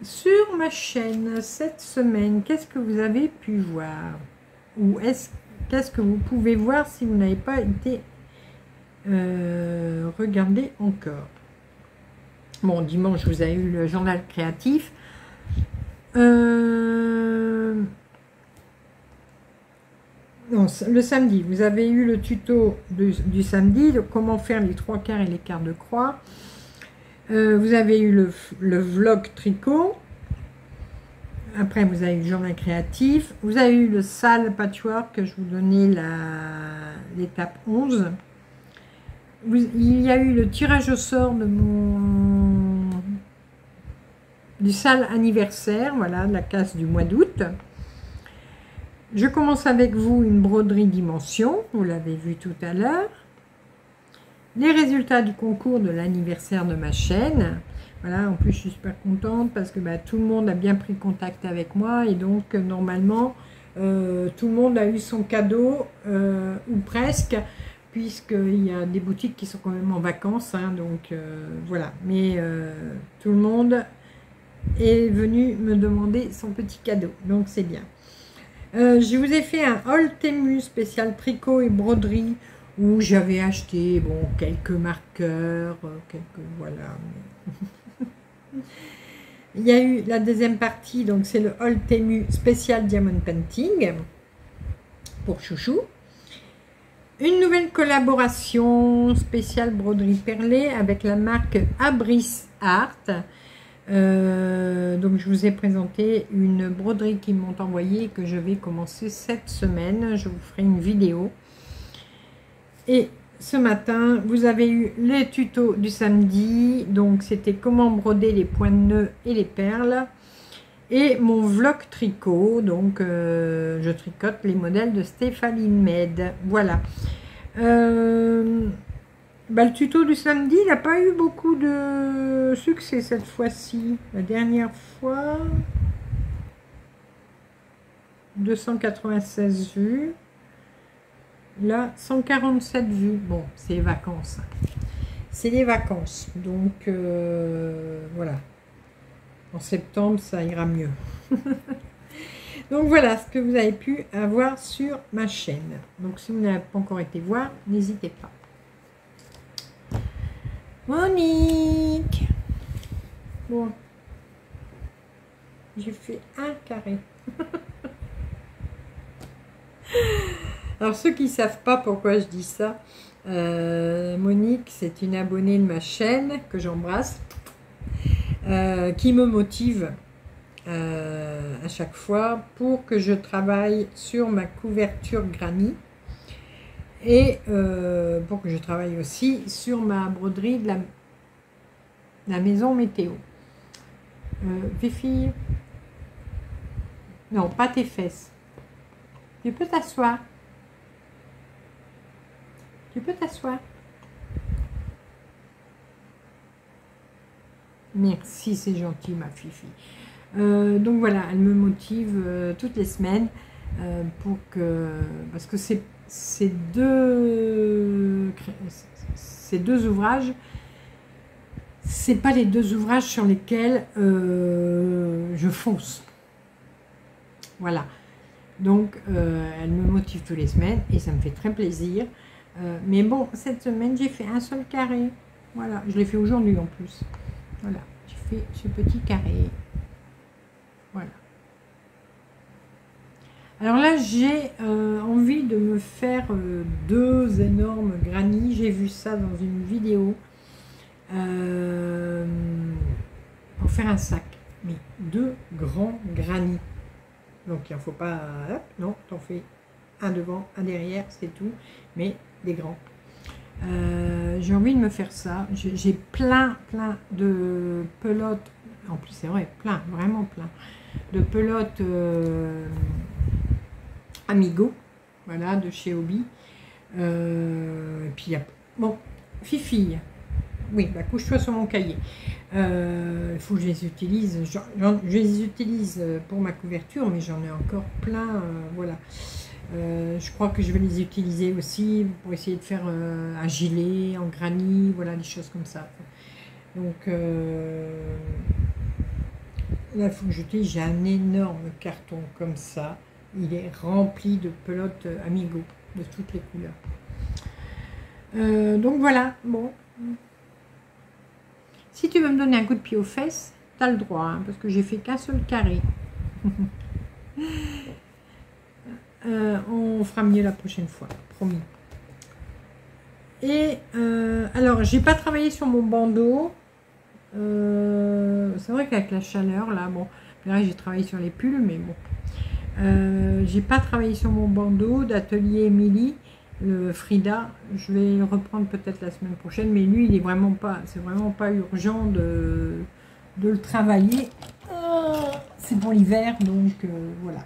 Sur ma chaîne cette semaine, qu'est-ce que vous avez pu voir? Ou qu'est-ce que vous pouvez voir si vous n'avez pas été regardé encore? Bon, dimanche, vous avez eu le journal créatif. Non, le samedi, vous avez eu le tuto du samedi, de comment faire les 3/4 et les quarts de croix. Vous avez eu le vlog tricot. Après, vous avez eu le journal créatif. Vous avez eu le sale patchwork que je vous donnais l'étape 11. Il y a eu le tirage au sort du sale anniversaire, voilà, de la casse du mois d'août. Je commence avec vous une broderie dimension, vous l'avez vu tout à l'heure. Les résultats du concours de l'anniversaire de ma chaîne. Voilà, en plus je suis super contente parce que tout le monde a bien pris contact avec moi et donc normalement tout le monde a eu son cadeau ou presque, puisqu'il y a des boutiques qui sont quand même en vacances, hein, donc voilà. Mais tout le monde est venu me demander son petit cadeau, donc c'est bien. Je vous ai fait un haul Temu spécial tricot et broderie où j'avais acheté quelques marqueurs, voilà. Il y a eu la deuxième partie, donc c'est le haul Temu spécial Diamond Painting pour Chouchou. Une nouvelle collaboration spéciale broderie perlée avec la marque Abris Art. Donc je vous ai présenté une broderie qu'ils m'ont envoyée que je vais commencer cette semaine. Je vous ferai une vidéo. Et ce matin, vous avez eu les tutos du samedi. Donc c'était comment broder les points de nœud et les perles. Et mon vlog tricot, donc je tricote les modèles de Stéphanie Med. Voilà. Le tuto du samedi, il n'a pas eu beaucoup de succès cette fois-ci. La dernière fois, 296 vues. Là, 147 vues. Bon, c'est les vacances. C'est les vacances. Donc, voilà. En septembre, ça ira mieux. Donc, voilà ce que vous avez pu avoir sur ma chaîne. Donc, si vous n'avez pas encore été voir, n'hésitez pas. Monique! Bon. J'ai fait un carré. Alors, ceux qui ne savent pas pourquoi je dis ça, Monique, c'est une abonnée de ma chaîne que j'embrasse, qui me motive à chaque fois pour que je travaille sur ma couverture granny et pour que je travaille aussi sur ma broderie de la maison météo. Fifi, non, pas tes fesses. Tu peux t'asseoir. Tu peux t'asseoir. Merci, c'est gentil, ma Fifi. Donc voilà, elle me motive toutes les semaines pour que, parce que ces deux ouvrages, c'est pas les deux ouvrages sur lesquels je fonce. Voilà. Donc elle me motive toutes les semaines et ça me fait très plaisir. Mais bon, cette semaine, j'ai fait un seul carré. Voilà, je l'ai fait aujourd'hui en plus. Voilà, j'ai fait ce petit carré. Voilà. Alors là, j'ai envie de me faire deux énormes granny. J'ai vu ça dans une vidéo. Pour faire un sac. Mais deux grands granny. Donc il ne faut pas... Hop, non, t'en fais un devant, un derrière, c'est tout. Mais des grands. J'ai envie de me faire ça. J'ai plein de pelotes. En plus, c'est vrai, plein, vraiment plein. De pelotes Amigo. Voilà, de chez Hobby. Et puis, il y a... Bon, Fifi. Oui, bah, couche-toi sur mon cahier. Il faut que je les utilise. Je les utilise pour ma couverture, mais j'en ai encore plein. Voilà. Je crois que je vais les utiliser aussi pour essayer de faire un gilet en granny, voilà, des choses comme ça. Donc là, il faut que j'utilise. J'ai un énorme carton comme ça. Il est rempli de pelotes Amigo de toutes les couleurs. Donc voilà, bon. Si tu veux me donner un coup de pied aux fesses, tu as le droit, hein, parce que j'ai fait qu'un seul carré. On fera mieux la prochaine fois, promis. Et alors, j'ai pas travaillé sur mon bandeau. C'est vrai qu'avec la chaleur, là, bon, là j'ai travaillé sur les pulls, mais bon. J'ai pas travaillé sur mon bandeau d'atelier Émilie, le Frida. Je vais le reprendre peut-être la semaine prochaine, mais lui, il est vraiment pas, c'est vraiment pas urgent de le travailler. C'est pour l'hiver, donc voilà.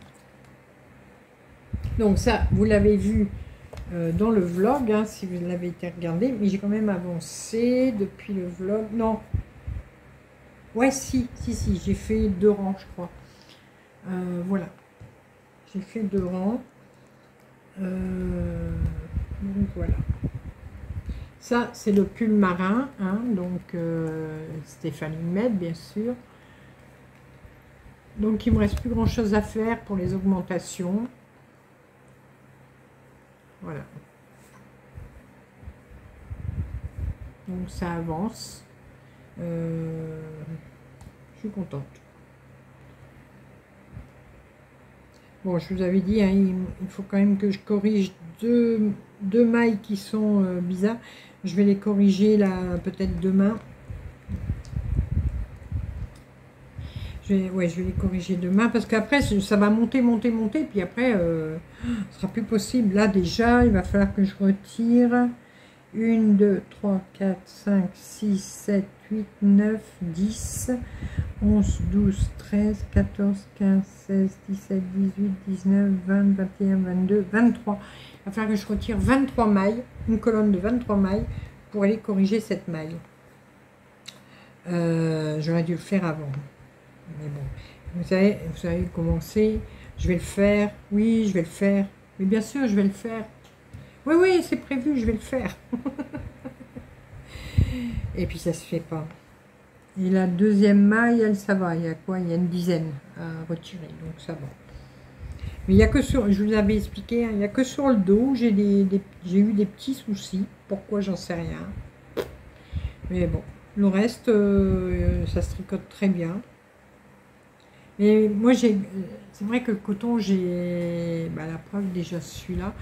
Donc ça, vous l'avez vu dans le vlog, hein, si vous l'avez été regardé, mais j'ai quand même avancé depuis le vlog. Non, ouais, si, j'ai fait 2 rangs, je crois. Voilà, j'ai fait 2 rangs. Donc voilà. Ça, c'est le pull marin, hein, donc Stéphanie Med, bien sûr. Donc il me reste plus grand chose à faire pour les augmentations. Voilà. Donc ça avance. Je suis contente. Bon, je vous avais dit, hein, il faut quand même que je corrige deux mailles qui sont bizarres. Je vais les corriger là peut-être demain. Je vais les corriger demain parce qu'après ça va monter, puis après ce sera plus possible. Là déjà, il va falloir que je retire 1, 2, 3, 4, 5, 6, 7, 8, 9, 10, 11, 12, 13, 14, 15, 16, 17, 18, 19, 20, 21, 22, 23. Il va falloir que je retire 23 mailles, une colonne de 23 mailles pour aller corriger cette maille. J'aurais dû le faire avant. Mais bon, vous savez comment c'est. Je vais le faire. Oui, je vais le faire. Mais bien sûr, je vais le faire. Oui, oui, c'est prévu, je vais le faire. Et puis ça se fait pas. Et la deuxième maille, elle, ça va. Il y a quoi? Il y a une dizaine à retirer, donc ça va. Mais il n'y a que sur, je vous avais expliqué, hein, il n'y a que sur le dos, j'ai eu des petits soucis. Pourquoi, j'en sais rien. Mais bon, le reste, ça se tricote très bien. Et moi, c'est vrai que le coton, la preuve déjà celui-là,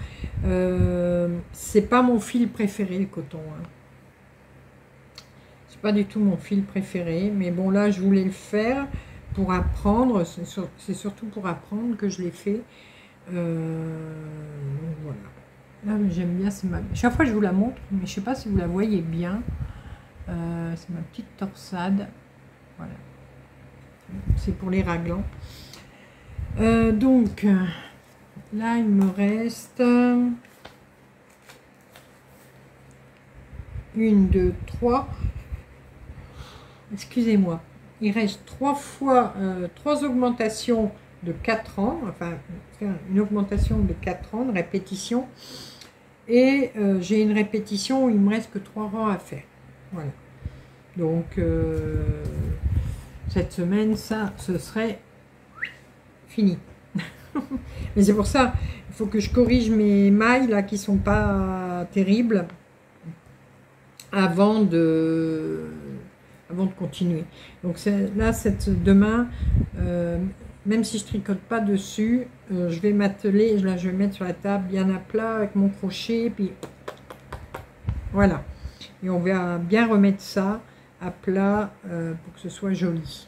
c'est pas mon fil préféré, le coton. Hein. C'est pas du tout mon fil préféré, mais bon, là, je voulais le faire pour apprendre. C'est surtout pour apprendre que je l'ai fait. Donc voilà. Là, j'aime bien. Chaque fois, je vous la montre, mais je sais pas si vous la voyez bien. C'est ma petite torsade. Voilà. C'est pour les raglans. Donc, là, il me reste 1, 2, 3. Excusez-moi. Il reste 3 augmentations de 4 ans. Enfin, une augmentation de 4 ans de répétition. Et j'ai une répétition où il me reste que 3 rangs à faire. Voilà. Donc, cette semaine, ça, ce serait fini. Mais c'est pour ça, il faut que je corrige mes mailles là qui sont pas terribles avant de continuer. Donc là, demain, même si je tricote pas dessus, je vais m'atteler, là je vais mettre sur la table bien à plat avec mon crochet, puis voilà. Et on va bien remettre ça à plat pour que ce soit joli.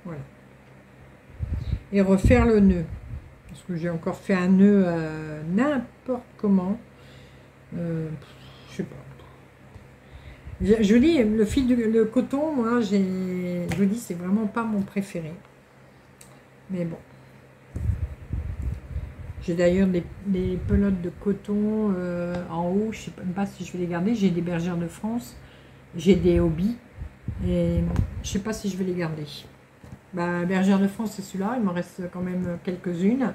Voilà. Et refaire le nœud. Parce que j'ai encore fait un nœud n'importe comment. Je sais pas. Je vous dis, le coton, moi, je vous dis, c'est vraiment pas mon préféré. Mais bon. J'ai d'ailleurs des pelotes de coton en haut. Je sais même pas si je vais les garder. J'ai des Bergères de France. J'ai des hobbies. Et je sais pas si je vais les garder. Bergère de France, c'est celui-là. Il m'en reste quand même quelques-unes.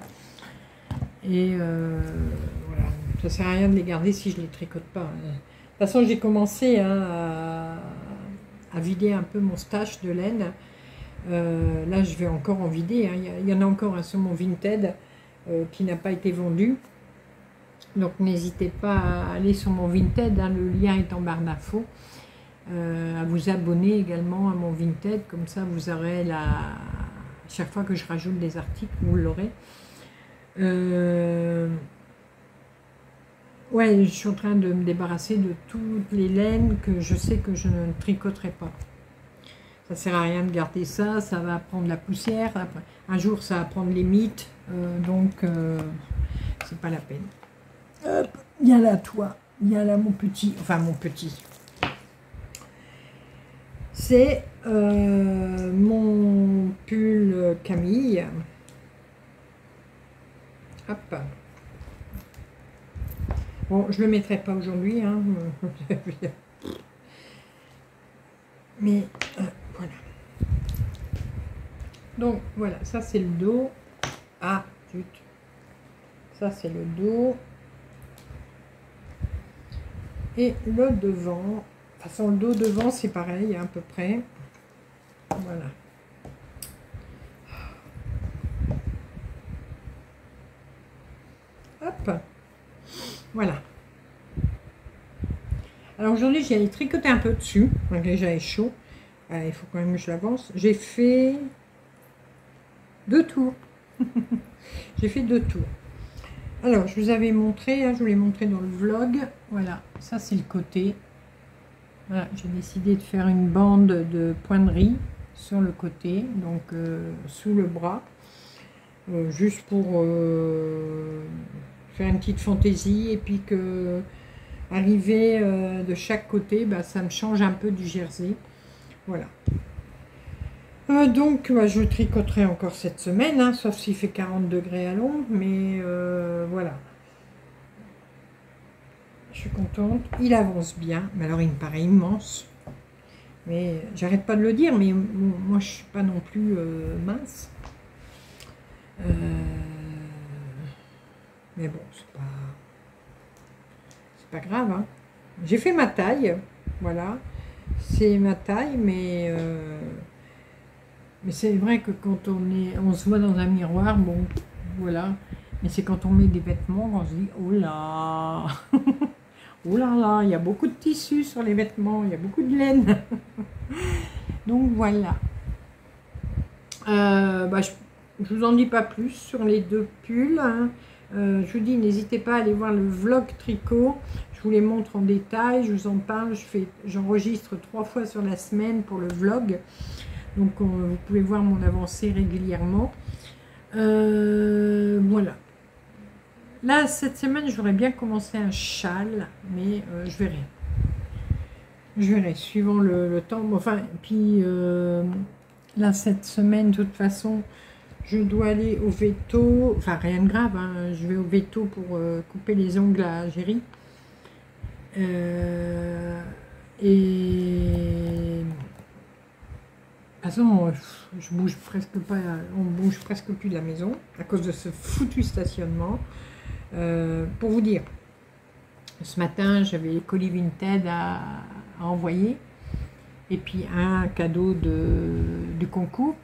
Et voilà. Ça sert à rien de les garder si je les tricote pas. De toute façon, j'ai commencé à vider un peu mon stash de laine. Là, je vais encore en vider. Hein. Il y en a encore sur mon Vinted qui n'a pas été vendu. Donc, n'hésitez pas à aller sur mon Vinted. Hein. Le lien est en barre d'infos. À vous abonner également à mon Vinted, comme ça vous aurez chaque fois que je rajoute des articles, vous l'aurez. Ouais, je suis en train de me débarrasser de toutes les laines que je sais que je ne tricoterai pas. Ça sert à rien de garder ça, ça va prendre la poussière, après, un jour ça va prendre les mites, donc c'est pas la peine. Hop, il y a là toi, il y a là mon petit, c'est mon pull Camille. Hop. Bon, je ne le mettrai pas aujourd'hui. Hein. Mais voilà. Donc voilà, ça c'est le dos. Ah, zut. Ça c'est le dos. Et le devant. De toute façon, le dos devant, c'est pareil, à peu près. Voilà. Hop. Voilà. Alors aujourd'hui, j'ai tricoté un peu dessus, malgré que j'avais chaud. Il faut quand même que je l'avance. J'ai fait 2 tours. J'ai fait 2 tours. Alors, je vous avais montré, hein, je vous l'ai montré dans le vlog. Voilà, ça c'est le côté. Voilà, j'ai décidé de faire une bande de pointerie sur le côté, donc sous le bras, juste pour faire une petite fantaisie, et puis que arriver de chaque côté, bah, ça me change un peu du jersey. Voilà. Donc, bah, je tricoterai encore cette semaine, hein, sauf s'il fait 40 degrés à l'ombre, mais voilà. Je suis contente. Il avance bien, mais alors il me paraît immense. Mais j'arrête pas de le dire, mais moi je suis pas non plus mince. Mais bon, c'est pas grave. Hein. J'ai fait ma taille, voilà. C'est ma taille, mais c'est vrai que quand on se voit dans un miroir, bon, voilà. Mais c'est quand on met des vêtements qu'on se dit, oh là, oh là là, il y a beaucoup de tissu sur les vêtements, il y a beaucoup de laine. Donc voilà. Bah, je vous en dis pas plus sur les deux pulls. Hein. Je vous dis, n'hésitez pas à aller voir le vlog tricot. Je vous les montre en détail, je vous en parle. J'enregistre 3 fois sur la semaine pour le vlog. Donc vous pouvez voir mon avancée régulièrement. Voilà. Là, cette semaine, j'aurais bien commencé un châle, mais je verrai. Je verrai, suivant le temps. Enfin, puis là, cette semaine, de toute façon, je dois aller au veto. Enfin, rien de grave, hein, je vais au veto pour couper les ongles à Géry. Et... De toute façon, je bouge presque pas, on bouge presque plus de la maison à cause de ce foutu stationnement. Pour vous dire, ce matin, j'avais les colis Vinted à envoyer et puis un cadeau du concours.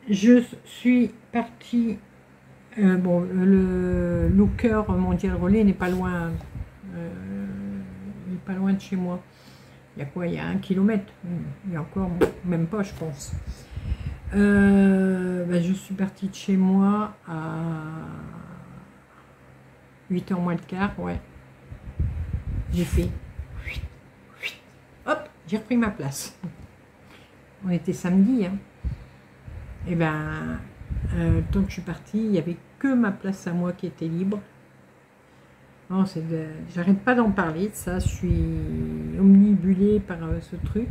Je suis partie, bon, le Looker Mondial Relais n'est pas loin, il n'est pas loin de chez moi. Il y a quoi? Il y a 1 kilomètre. Il y a encore, même pas, je pense. Ben, je suis partie de chez moi à 8h moins le quart, ouais. J'ai fait... Hop, j'ai repris ma place. On était samedi, hein. Et ben, tant que je suis partie, il n'y avait que ma place à moi qui était libre. Non, j'arrête pas d'en parler de ça, je suis omnibulée par ce truc.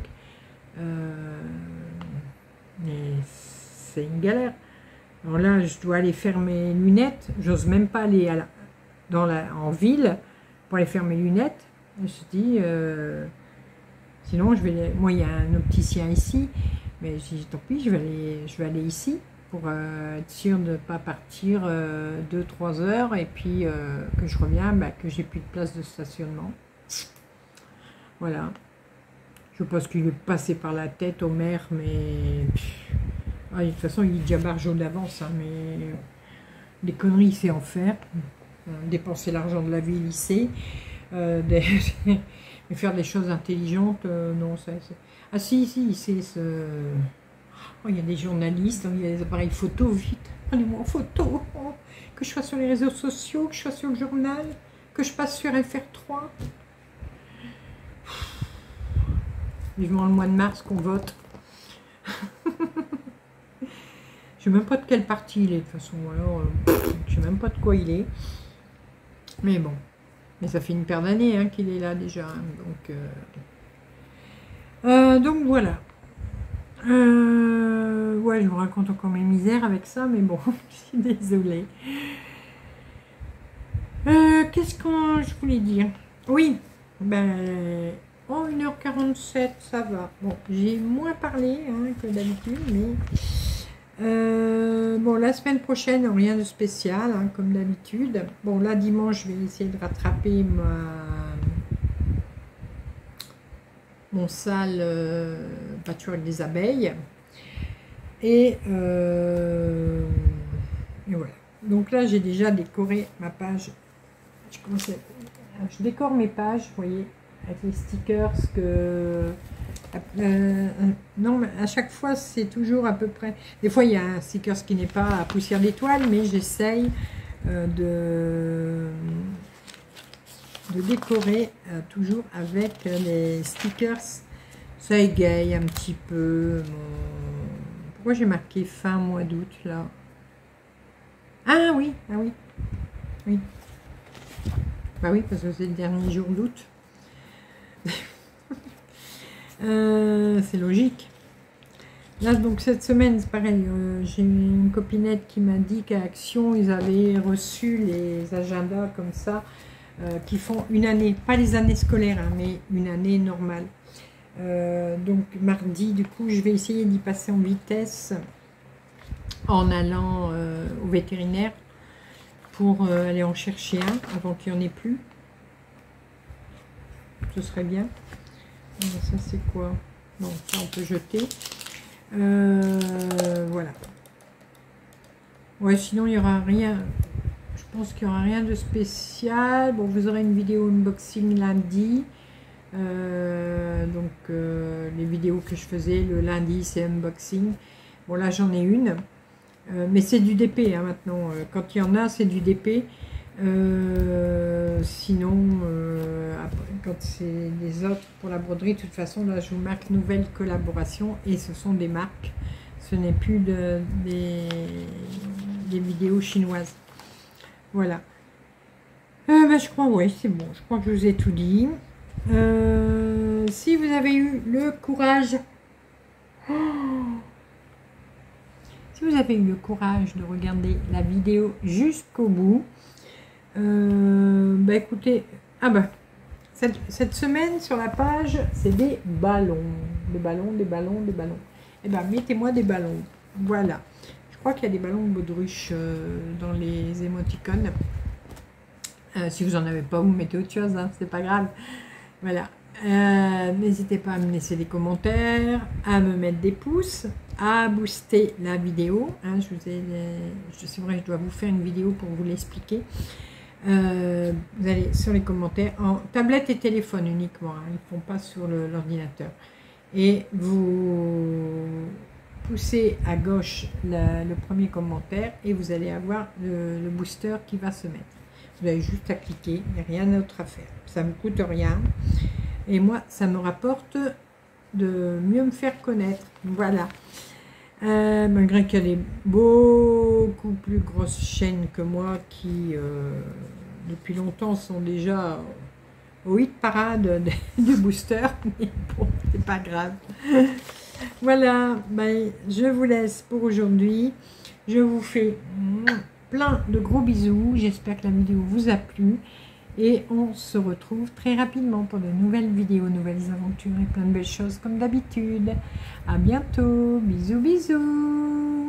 Mais c'est une galère. Alors là, je dois aller faire mes lunettes. J'ose même pas aller en ville pour aller faire mes lunettes. Je me suis dit, sinon, moi, il y a un opticien ici. Mais j'ai dit, tant pis, je vais aller ici pour être sûr de ne pas partir 2-3 heures et puis que je reviens, bah, que j'ai plus de place de stationnement. Voilà. Je pense qu'il est passé par la tête au maire, mais de toute façon, il est déjà barjot d'avance, hein, mais des conneries, il sait en faire. Dépenser l'argent de la ville, il sait. Mais faire des choses intelligentes, non, ça... Ah si, il sait Oh, il y a des journalistes, il y a des appareils photo, vite, prenez-moi en photo, que je sois sur les réseaux sociaux, que je sois sur le journal, que je passe sur FR3. Vivement le mois de mars qu'on vote. Je sais même pas de quel parti il est, de toute façon, alors, je sais même pas de quoi il est. Mais bon, mais ça fait une paire d'années hein, qu'il est là déjà, hein, donc voilà. Ouais, je vous raconte encore mes misères avec ça, mais bon, je suis désolée. Qu'est-ce que je voulais dire? Oui, ben, 1h47, ça va. Bon, j'ai moins parlé hein, que d'habitude, mais bon, la semaine prochaine, rien de spécial, hein, comme d'habitude. Bon, là, dimanche, je vais essayer de rattraper mon sale patchwork des abeilles. Et voilà. Donc là, j'ai déjà décoré ma page. Je décore mes pages, vous voyez, avec les stickers que... non, mais à chaque fois, c'est toujours à peu près... Des fois, il y a un sticker qui n'est pas à poussière d'étoile, mais j'essaye de décorer toujours avec les stickers. Ça égaye un petit peu. Pourquoi j'ai marqué fin mois d'août là? Ah oui, oui. Bah oui, parce que c'est le dernier jour d'août. C'est logique. Là, donc cette semaine, c'est pareil. J'ai une copinette qui m'a dit qu'à Action, ils avaient reçu les agendas comme ça, qui font une année, pas les années scolaires, hein, mais une année normale. Donc mardi, du coup, je vais essayer d'y passer en vitesse en allant au vétérinaire pour aller en chercher un avant qu'il n'y en ait plus. Ce serait bien. Ça, c'est quoi? Bon, ça, on peut jeter. Voilà. Ouais, sinon, il n'y aura rien. Je pense qu'il n'y aura rien de spécial. Bon, vous aurez une vidéo unboxing lundi. Les vidéos que je faisais le lundi, c'est unboxing. Bon, là, j'en ai une. Mais c'est du DP hein, maintenant. Quand il y en a, c'est du DP. Sinon, après, quand c'est les autres pour la broderie, de toute façon, là, je vous marque nouvelle collaboration et ce sont des marques. Ce n'est plus des vidéos chinoises. Voilà. Je crois, oui, c'est bon. Je crois que je vous ai tout dit. Si vous avez eu le courage... Si vous avez eu le courage de regarder la vidéo jusqu'au bout, écoutez, cette semaine sur la page, c'est des ballons. Des ballons. Eh ben, mettez-moi des ballons. Voilà. Je crois qu'il y a des ballons de baudruche dans les émoticônes. Si vous n'en avez pas, vous mettez autre chose, hein, c'est pas grave. Voilà. N'hésitez pas à me laisser des commentaires, à me mettre des pouces, à booster la vidéo. Hein, c'est vrai, je dois vous faire une vidéo pour vous l'expliquer. Vous allez sur les commentaires, en tablette et téléphone uniquement, hein, ils ne font pas sur l'ordinateur. Et vous poussez à gauche le premier commentaire et vous allez avoir le booster qui va se mettre. Vous avez juste à cliquer, il n'y a rien d'autre à faire. Ça ne me coûte rien. Et moi, ça me rapporte de mieux me faire connaître. Voilà. Malgré qu'il y a des beaucoup plus grosses chaînes que moi qui, depuis longtemps, sont déjà au hit parade du booster. Mais bon, c'est pas grave. Voilà. Je vous laisse pour aujourd'hui. Je vous fais plein de gros bisous. J'espère que la vidéo vous a plu. Et on se retrouve très rapidement pour de nouvelles vidéos, nouvelles aventures et plein de belles choses comme d'habitude. À bientôt. Bisous, bisous.